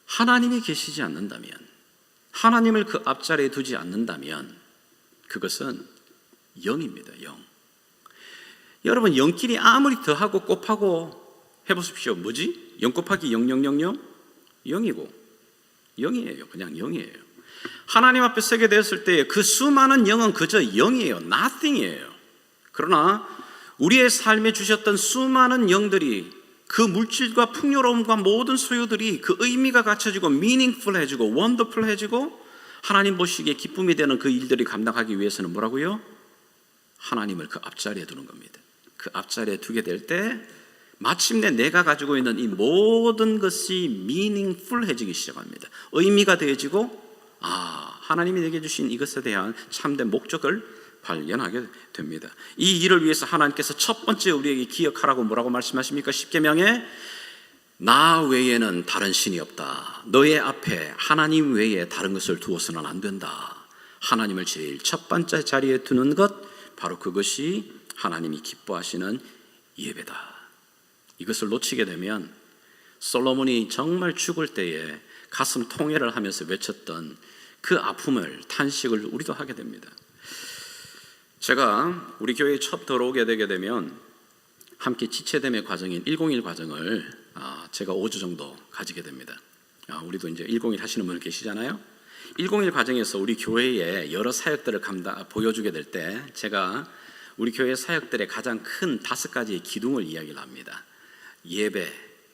하나님이 계시지 않는다면, 하나님을 그 앞자리에 두지 않는다면 그것은 영입니다. 영. 여러분 영끼리 아무리 더하고 곱하고 해보십시오. 뭐지? 0 곱하기 0,0,0,0 영이고 영이에요. 그냥 영이에요. 하나님 앞에 서게 되었을 때 그 수많은 영은 그저 영이에요. nothing이에요. 그러나 우리의 삶에 주셨던 수많은 영들이 그 물질과 풍요로움과 모든 소유들이 그 의미가 갖춰지고 meaningful해지고 wonderful해지고 하나님 보시기에 기쁨이 되는 그 일들이 감당하기 위해서는 뭐라고요? 하나님을 그 앞자리에 두는 겁니다. 그 앞자리에 두게 될 때 마침내 내가 가지고 있는 이 모든 것이 meaningful해지기 시작합니다. 의미가 되어지고 하나님이 내게 주신 이것에 대한 참된 목적을 발견하게 됩니다. 이 일을 위해서 하나님께서 첫 번째 우리에게 기억하라고 뭐라고 말씀하십니까? 십계명에 나 외에는 다른 신이 없다. 너의 앞에 하나님 외에 다른 것을 두어서는 안 된다. 하나님을 제일 첫 번째 자리에 두는 것, 바로 그것이 하나님이 기뻐하시는 예배다. 이것을 놓치게 되면 솔로몬이 정말 죽을 때에 가슴 통회를 하면서 외쳤던 그 아픔을, 탄식을 우리도 하게 됩니다. 제가 우리 교회에 처음 들어오게 되게 되면 함께 지체됨의 과정인 101 과정을 제가 5주 정도 가지게 됩니다. 우리도 이제 101 하시는 분 계시잖아요. 101 과정에서 우리 교회의 여러 사역들을 보여주게 될 때 제가 우리 교회 사역들의 가장 큰 5가지의 기둥을 이야기를 합니다. 예배,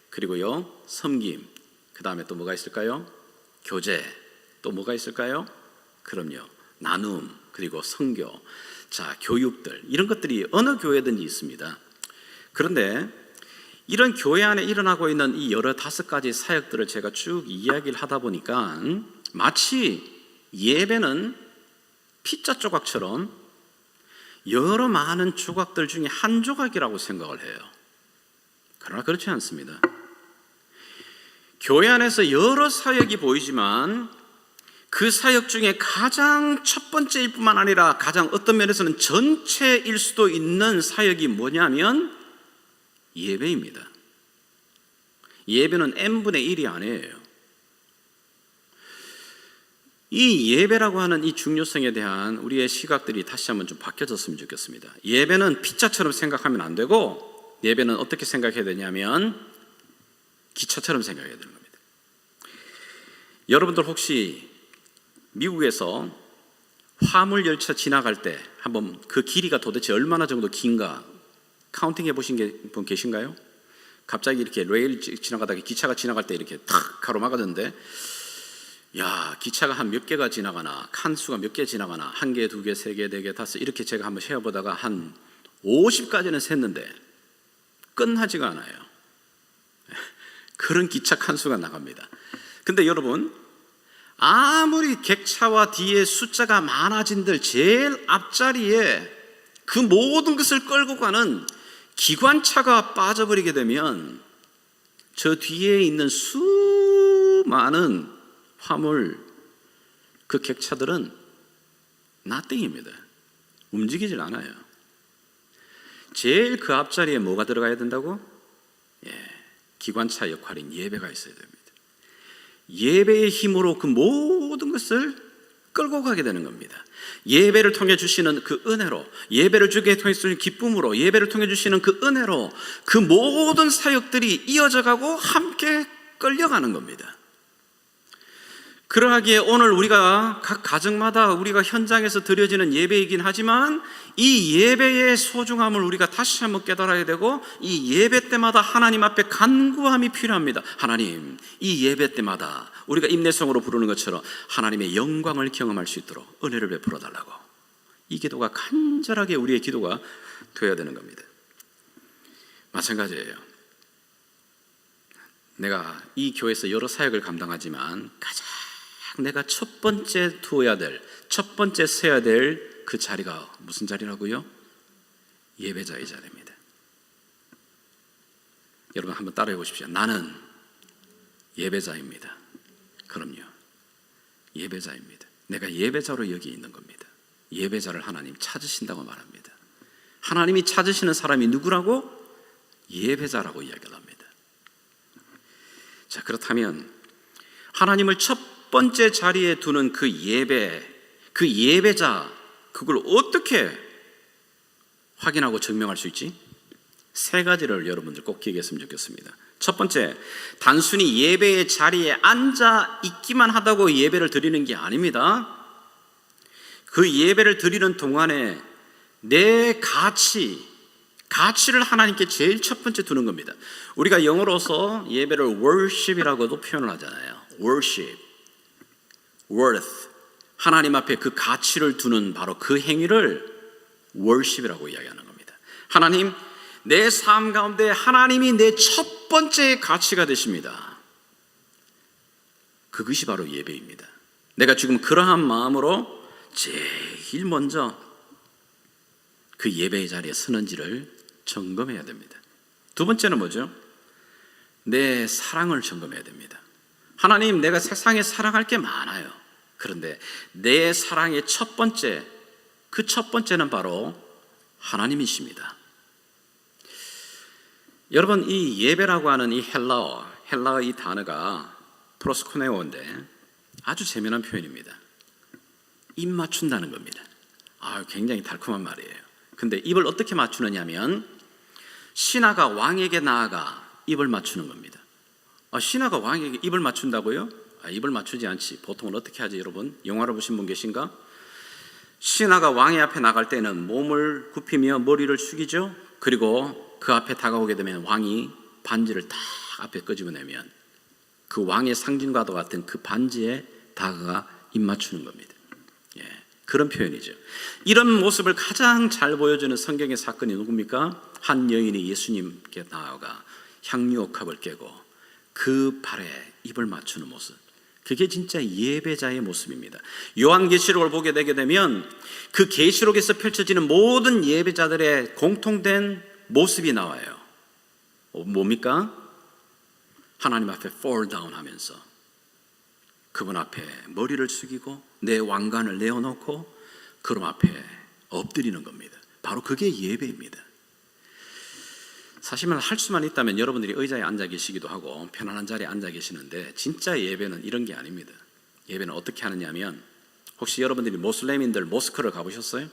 그리고요 섬김, 그 다음에 또 뭐가 있을까요? 교제, 또 뭐가 있을까요? 그럼요 나눔, 그리고 선교, 자 교육들, 이런 것들이 어느 교회든지 있습니다. 그런데 이런 교회 안에 일어나고 있는 이 여러 5가지 사역들을 제가 쭉 이야기를 하다 보니까 마치 예배는 피자 조각처럼 여러 많은 조각들 중에 한 조각이라고 생각을 해요. 그러나 그렇지 않습니다. 교회 안에서 여러 사역이 보이지만 그 사역 중에 가장 첫 번째일 뿐만 아니라 가장 어떤 면에서는 전체일 수도 있는 사역이 뭐냐면 예배입니다. 예배는 n분의 1이 아니에요. 이 예배라고 하는 이 중요성에 대한 우리의 시각들이 다시 한번 좀 바뀌어졌으면 좋겠습니다. 예배는 피자처럼 생각하면 안 되고, 예배는 어떻게 생각해야 되냐면 기차처럼 생각해야 되는 겁니다. 여러분들 혹시 미국에서 화물 열차 지나갈 때 한번 그 길이가 도대체 얼마나 정도 긴가 카운팅 해보신 분 계신가요? 갑자기 이렇게 레일 지나가다가 기차가 지나갈 때 이렇게 탁 가로막았는데, 야, 기차가 한 몇 개가 지나가나, 칸수가 몇 개 지나가나, 1개, 2개, 3개, 4개, 5, 이렇게 제가 한번 세어보다가 한 50까지는 셌는데 끝나지가 않아요. 그런 기차 칸수가 나갑니다. 근데 여러분, 아무리 객차와 뒤에 숫자가 많아진들 제일 앞자리에 그 모든 것을 끌고 가는 기관차가 빠져버리게 되면 저 뒤에 있는 수많은 화물, 그 객차들은 nothing입니다. 움직이질 않아요. 제일 그 앞자리에 뭐가 들어가야 된다고? 기관차 역할인 예배가 있어야 됩니다. 예배의 힘으로 그 모든 것을 끌고 가게 되는 겁니다. 예배를 통해 주시는 그 은혜로, 예배를 주게 통해 주시는 기쁨으로, 예배를 통해 주시는 그 은혜로 그 모든 사역들이 이어져 가고 함께 끌려가는 겁니다. 그러하기에 오늘 우리가 각 가정마다 우리가 현장에서 드려지는 예배이긴 하지만 이 예배의 소중함을 우리가 다시 한번 깨달아야 되고, 이 예배 때마다 하나님 앞에 간구함이 필요합니다. 하나님, 이 예배 때마다 우리가 임내성으로 부르는 것처럼 하나님의 영광을 경험할 수 있도록 은혜를 베풀어 달라고, 이 기도가 간절하게 우리의 기도가 되어야 되는 겁니다. 마찬가지예요. 내가 이 교회에서 여러 사역을 감당하지만 가장 내가 첫 번째 두어야 될, 첫 번째 서야 될 그 자리가 무슨 자리라고요? 예배자의 자리입니다. 여러분 한번 따라해 보십시오. 나는 예배자입니다. 그럼요. 예배자입니다. 내가 예배자로 여기 있는 겁니다. 예배자를 하나님 찾으신다고 말합니다. 하나님이 찾으시는 사람이 누구라고? 예배자라고 이야기를 합니다. 자, 그렇다면 하나님을 첫 번째 자리에 두는 그 예배, 그 예배자, 그걸 어떻게 확인하고 증명할 수 있지? 세 가지를 여러분들 꼭 기억했으면 좋겠습니다. 첫 번째, 단순히 예배의 자리에 앉아 있기만 하다고 예배를 드리는 게 아닙니다. 그 예배를 드리는 동안에 내 가치를 하나님께 제일 첫 번째 두는 겁니다. 우리가 영어로서 예배를 worship이라고도 표현을 하잖아요. worship, worth, 하나님 앞에 그 가치를 두는 바로 그 행위를 worship이라고 이야기하는 겁니다. 하나님, 내 삶 가운데 하나님이 내 첫 번째 가치가 되십니다. 그것이 바로 예배입니다. 내가 지금 그러한 마음으로 제일 먼저 그 예배의 자리에 서는지를 점검해야 됩니다. 두 번째는 뭐죠? 내 사랑을 점검해야 됩니다. 하나님, 내가 세상에 사랑할 게 많아요. 그런데 내 사랑의 첫 번째, 그 첫 번째는 바로 하나님이십니다. 여러분, 이 예배라고 하는 이 헬라어 이 단어가 프로스코네오인데 아주 재미난 표현입니다. 입 맞춘다는 겁니다. 굉장히 달콤한 말이에요. 근데 입을 어떻게 맞추느냐면 신하가 왕에게 나아가 입을 맞추는 겁니다. 신하가 왕에게 입을 맞춘다고요? 입을 맞추지 않지. 보통은 어떻게 하지, 여러분? 영화를 보신 분 계신가? 신하가 왕의 앞에 나갈 때는 몸을 굽히며 머리를 숙이죠. 그리고 그 앞에 다가오게 되면 왕이 반지를 딱 앞에 끄집어내면 그 왕의 상징과도 같은 그 반지에 다가가 입 맞추는 겁니다. 그런 표현이죠. 이런 모습을 가장 잘 보여주는 성경의 사건이 누굽니까? 한 여인이 예수님께 나아가 향유옥합을 깨고 그 발에 입을 맞추는 모습. 그게 진짜 예배자의 모습입니다. 요한계시록을 보게 되게 되면 그 계시록에서 펼쳐지는 모든 예배자들의 공통된 모습이 나와요. 뭡니까? 하나님 앞에 fall down 하면서 그분 앞에 머리를 숙이고 내 왕관을 내어놓고 그분 앞에 엎드리는 겁니다. 바로 그게 예배입니다. 사실은 할 수만 있다면 여러분들이 의자에 앉아 계시기도 하고 편안한 자리에 앉아 계시는데 진짜 예배는 이런 게 아닙니다. 예배는 어떻게 하느냐면, 혹시 여러분들이 모슬렘인들 모스크를 가보셨어요?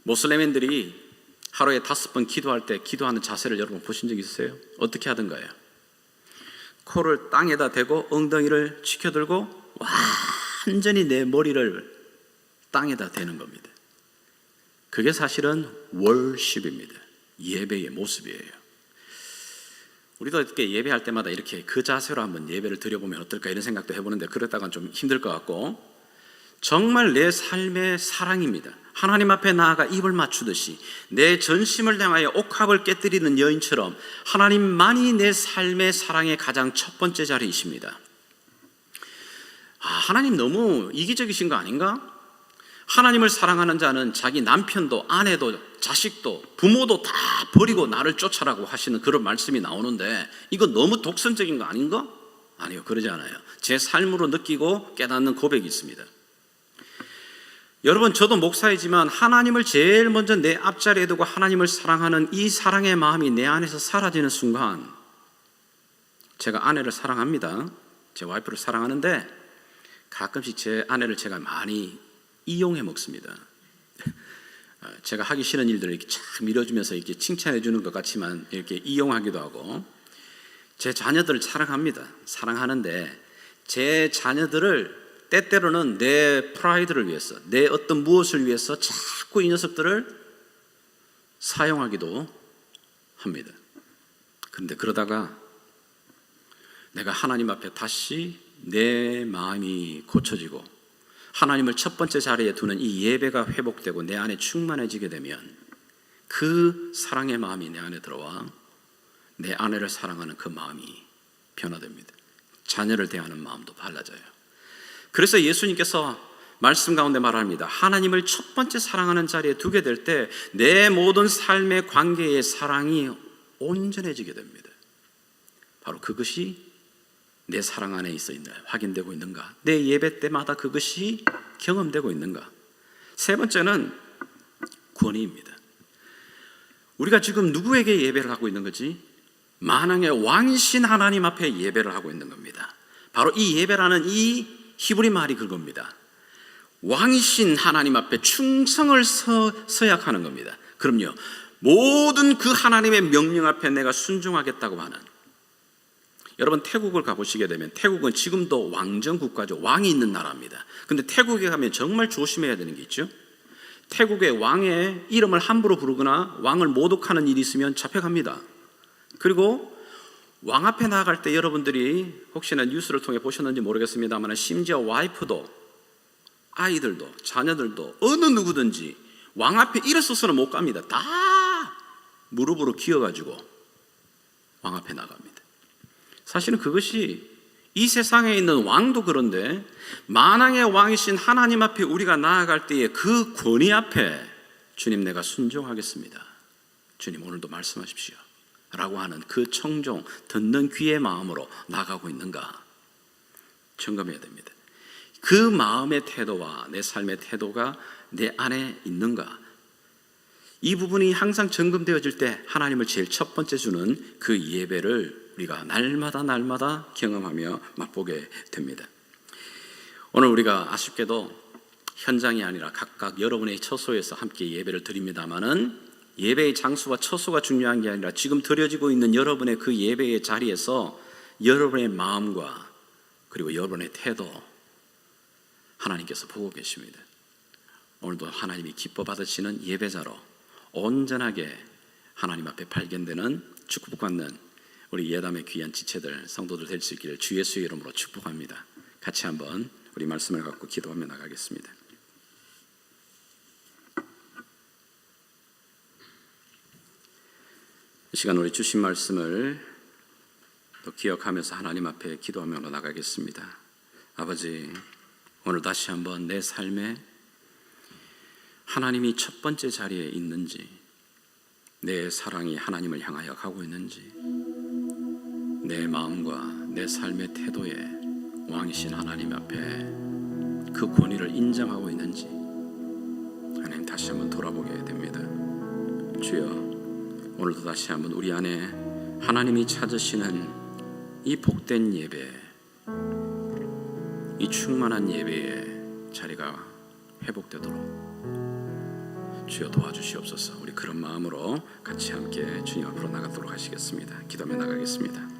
모슬렘인들이 하루에 5번 기도할 때 기도하는 자세를 여러분 보신 적 있으세요? 어떻게 하던가요? 코를 땅에다 대고 엉덩이를 치켜들고 완전히 내 머리를 땅에다 대는 겁니다. 그게 사실은 월십입니다. 예배의 모습이에요. 우리도 이렇게 예배할 때마다 이렇게 그 자세로 한번 예배를 드려보면 어떨까 이런 생각도 해보는데 그랬다간 좀 힘들 것 같고, 정말 내 삶의 사랑입니다. 하나님 앞에 나아가 입을 맞추듯이 내 전심을 향하여 옥합을 깨뜨리는 여인처럼 하나님만이 내 삶의 사랑의 가장 첫 번째 자리이십니다. 하나님 너무 이기적이신 거 아닌가? 하나님을 사랑하는 자는 자기 남편도 아내도 자식도 부모도 다 버리고 나를 쫓아라고 하시는 그런 말씀이 나오는데 이거 너무 독선적인 거 아닌가? 아니요, 그러지 않아요. 제 삶으로 느끼고 깨닫는 고백이 있습니다. 여러분, 저도 목사이지만 하나님을 제일 먼저 내 앞자리에 두고 하나님을 사랑하는 이 사랑의 마음이 내 안에서 사라지는 순간, 제가 아내를 사랑합니다. 제 와이프를 사랑하는데 가끔씩 제 아내를 제가 많이 이용해 먹습니다. 제가 하기 싫은 일들을 이렇게 쫙 밀어주면서 이렇게 칭찬해 주는 것 같지만 이렇게 이용하기도 하고, 제 자녀들을 사랑합니다. 사랑하는데 제 자녀들을 때때로는 내 프라이드를 위해서, 내 어떤 무엇을 위해서 자꾸 이 녀석들을 사용하기도 합니다. 그런데 그러다가 내가 하나님 앞에 다시 내 마음이 고쳐지고 하나님을 첫 번째 자리에 두는 이 예배가 회복되고 내 안에 충만해지게 되면 그 사랑의 마음이 내 안에 들어와 내 아내를 사랑하는 그 마음이 변화됩니다. 자녀를 대하는 마음도 달라져요. 그래서 예수님께서 말씀 가운데 말합니다. 하나님을 첫 번째 사랑하는 자리에 두게 될 때 내 모든 삶의 관계의 사랑이 온전해지게 됩니다. 바로 그것이 내 사랑 안에 있어 있나 확인되고 있는가? 내 예배 때마다 그것이 경험되고 있는가? 세 번째는 권위입니다. 우리가 지금 누구에게 예배를 하고 있는 거지? 만왕의 왕이신 하나님 앞에 예배를 하고 있는 겁니다. 바로 이 예배라는 이 히브리 말이 그겁니다. 왕이신 하나님 앞에 충성을 서약하는 겁니다. 그럼요, 모든 그 하나님의 명령 앞에 내가 순종하겠다고 하는. 여러분, 태국을 가보시게 되면 태국은 지금도 왕정 국가죠. 왕이 있는 나라입니다. 근데 태국에 가면 정말 조심해야 되는 게 있죠. 태국의 왕의 이름을 함부로 부르거나 왕을 모독하는 일이 있으면 잡혀갑니다. 그리고 왕 앞에 나아갈 때 여러분들이 혹시나 뉴스를 통해 보셨는지 모르겠습니다만 심지어 와이프도 아이들도 자녀들도 어느 누구든지 왕 앞에 일어서서는 못 갑니다. 다 무릎으로 기어가지고 왕 앞에 나갑니다. 사실은 그것이 이 세상에 있는 왕도 그런데 만왕의 왕이신 하나님 앞에 우리가 나아갈 때에 그 권위 앞에 주님 내가 순종하겠습니다. 주님 오늘도 말씀하십시오 라고 하는 그 청종, 듣는 귀의 마음으로 나가고 있는가 점검해야 됩니다. 그 마음의 태도와 내 삶의 태도가 내 안에 있는가, 이 부분이 항상 점검되어질 때 하나님을 제일 첫 번째 주는 그 예배를 우리가 날마다 경험하며 맛보게 됩니다. 오늘 우리가 아쉽게도 현장이 아니라 각각 여러분의 처소에서 함께 예배를 드립니다마는 예배의 장소와 처소가 중요한 게 아니라 지금 드려지고 있는 여러분의 그 예배의 자리에서 여러분의 마음과 그리고 여러분의 태도 하나님께서 보고 계십니다. 오늘도 하나님이 기뻐 받으시는 예배자로 온전하게 하나님 앞에 발견되는 축복받는 우리 예담의 귀한 지체들 성도들 될 수 있기를 주 예수의 이름으로 축복합니다. 같이 한번 우리 말씀을 갖고 기도하며 나가겠습니다. 이 시간 우리 주신 말씀을 또 기억하면서 하나님 앞에 기도하며 나가겠습니다. 아버지, 오늘 다시 한번 내 삶에 하나님이 첫 번째 자리에 있는지, 내 사랑이 하나님을 향하여 가고 있는지, 내 마음과 내 삶의 태도에 왕이신 하나님 앞에 그 권위를 인정하고 있는지 하나님 다시 한번 돌아보게 됩니다. 주여, 오늘도 다시 한번 우리 안에 하나님이 찾으시는 이 복된 예배, 이 충만한 예배의 자리가 회복되도록 주여 도와주시옵소서. 우리 그런 마음으로 같이 함께 주님 앞으로 나가도록 하시겠습니다. 기도하며 나가겠습니다.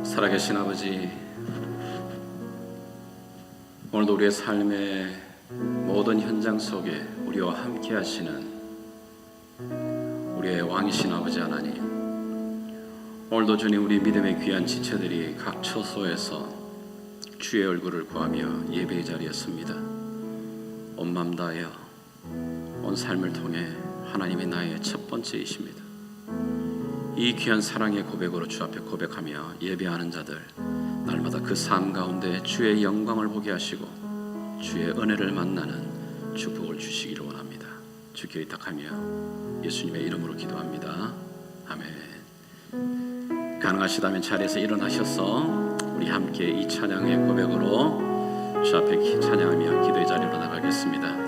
살아계신 아버지, 오늘도 우리의 삶의 모든 현장 속에 우리와 함께 하시는 우리의 왕이신 아버지 하나님, 오늘도 주님 우리 믿음의 귀한 지체들이 각 처소에서 주의 얼굴을 구하며 예배의 자리에 섭니다. 온 마음 다하여 온 삶을 통해 하나님이 나의 첫 번째이십니다. 이 귀한 사랑의 고백으로 주 앞에 고백하며 예배하는 자들, 날마다 그 삶 가운데 주의 영광을 보게 하시고 주의 은혜를 만나는 축복을 주시기를 원합니다. 주께 의탁하며 예수님의 이름으로 기도합니다. 아멘. 가능하시다면 자리에서 일어나셔서 우리 함께 이 찬양의 고백으로 주 앞에 찬양하며 기도의 자리로 나가겠습니다.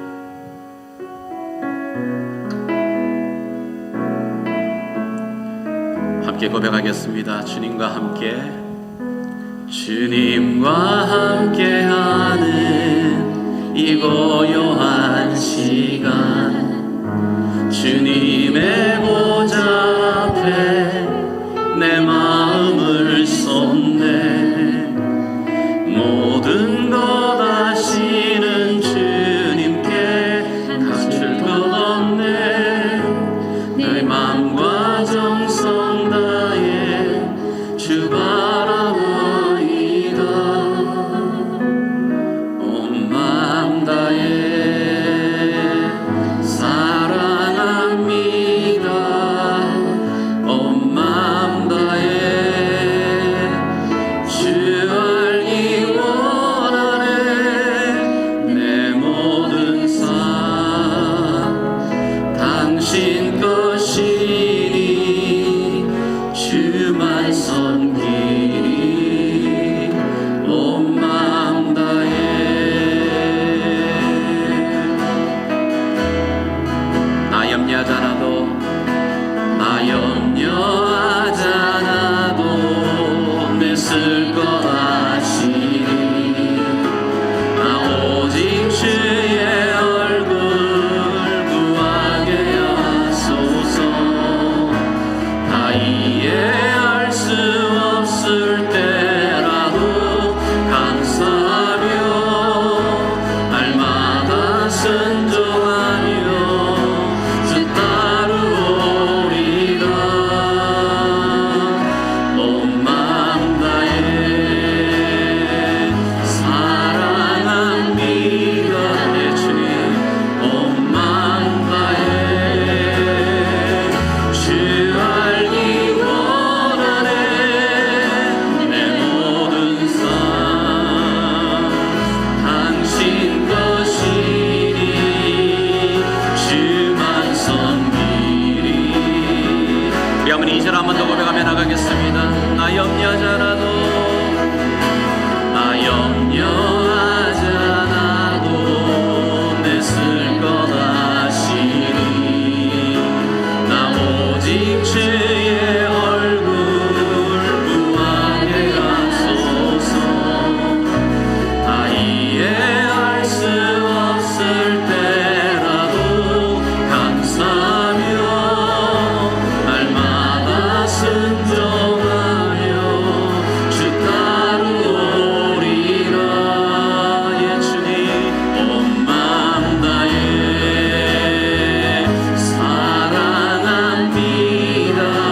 함께 고백하겠습니다. 주님과 함께하는 이 고요한 시간, 주님의 보좌 앞에 내 마음을 쏟네. 모든 것 아시는 주님께 감출 것 없네. 내 마음과 정성 다해 주 바라보이다. 온 마음 다해 사랑합니다. 온 마음 다해 주 알기 원하네. 내 모든 삶 당신 것이니 주만 섬기리. 온 마음 다해. 나 염려하잖아도, 나 염려하잖아도 내 쓸 것 아시니. 나 오직 주의 얼굴 구하게 하소서. 다 이해할 수 없을 때라도 감사하며 날마다 순종하며 주 따르오리라. 온 마음 다해 사랑합니다. 내 주님. 온 마음 다해 주 알기 원하네. 내 모든 삶 당신 것이니 주만 섬기리. 우리 한번 2절 한 번 더 고백하며 나가겠습니다. 나 염려하잖아도, 나 염려하잖아도 내 쓸 것 아시니. 나 오직 주의 얼굴 구하게 하소서. 다 이해할 수 없을 때라도 감사하며 날마다 순종하며 주 따르오리라. 예 주님. 온 마음 다해 사랑합니다.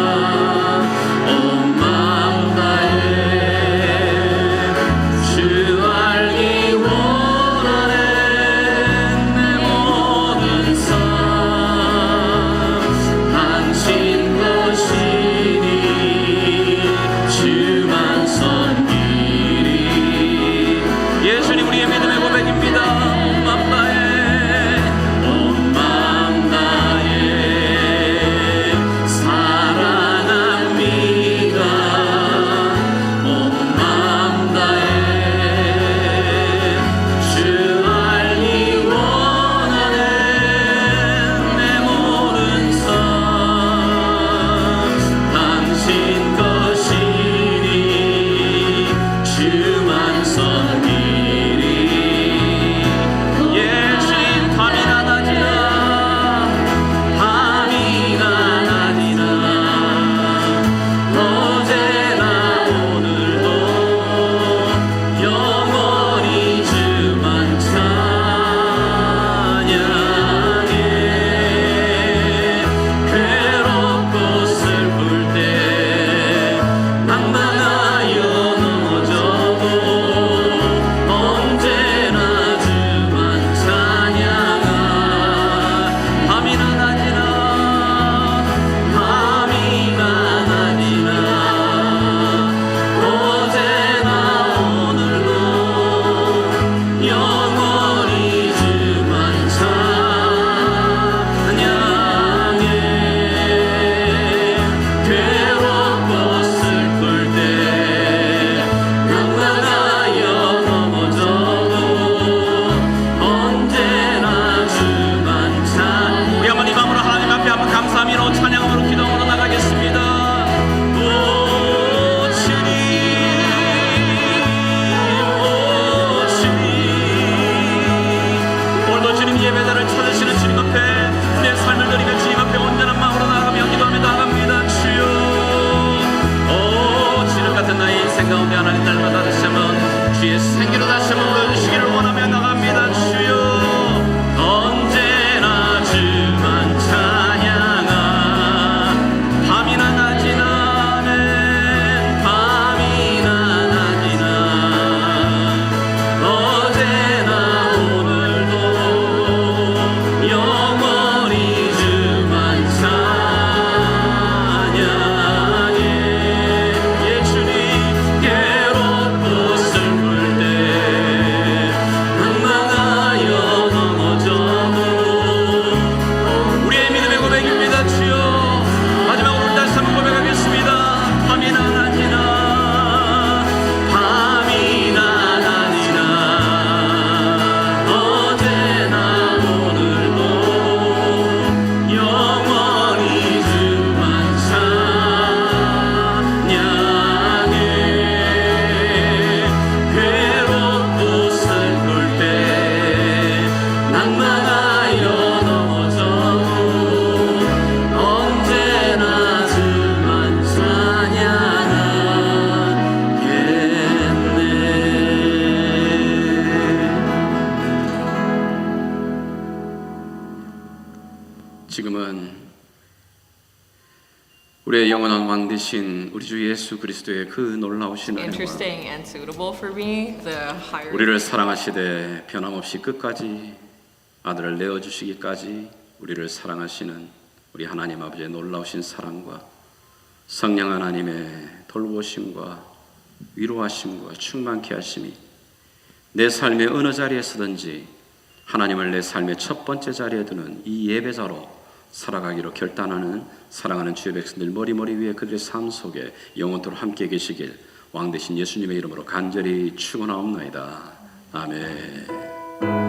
지금은 우리의 영원한 왕 되신 우리 주 예수 그리스도의 그 놀라우신 은혜와 interesting and suitable for me. The higher 우리를 사랑하시되 변함없이 끝까지 아들을 내어주시기까지 우리를 사랑하시는 우리 하나님 아버지의 놀라우신 사랑과 성령 하나님의 돌보심과 위로하심과 충만케 하심이 내 삶의 어느 자리에 서든지 하나님을 내 삶의 첫 번째 자리에 두는 이 예배자로 살아가기로 결단하는 사랑하는 주의 백성들 머리머리 위에 그들의 삶 속에 영원토록 함께 계시길 왕 되신 예수님의 이름으로 간절히 축원하옵나이다. 아멘.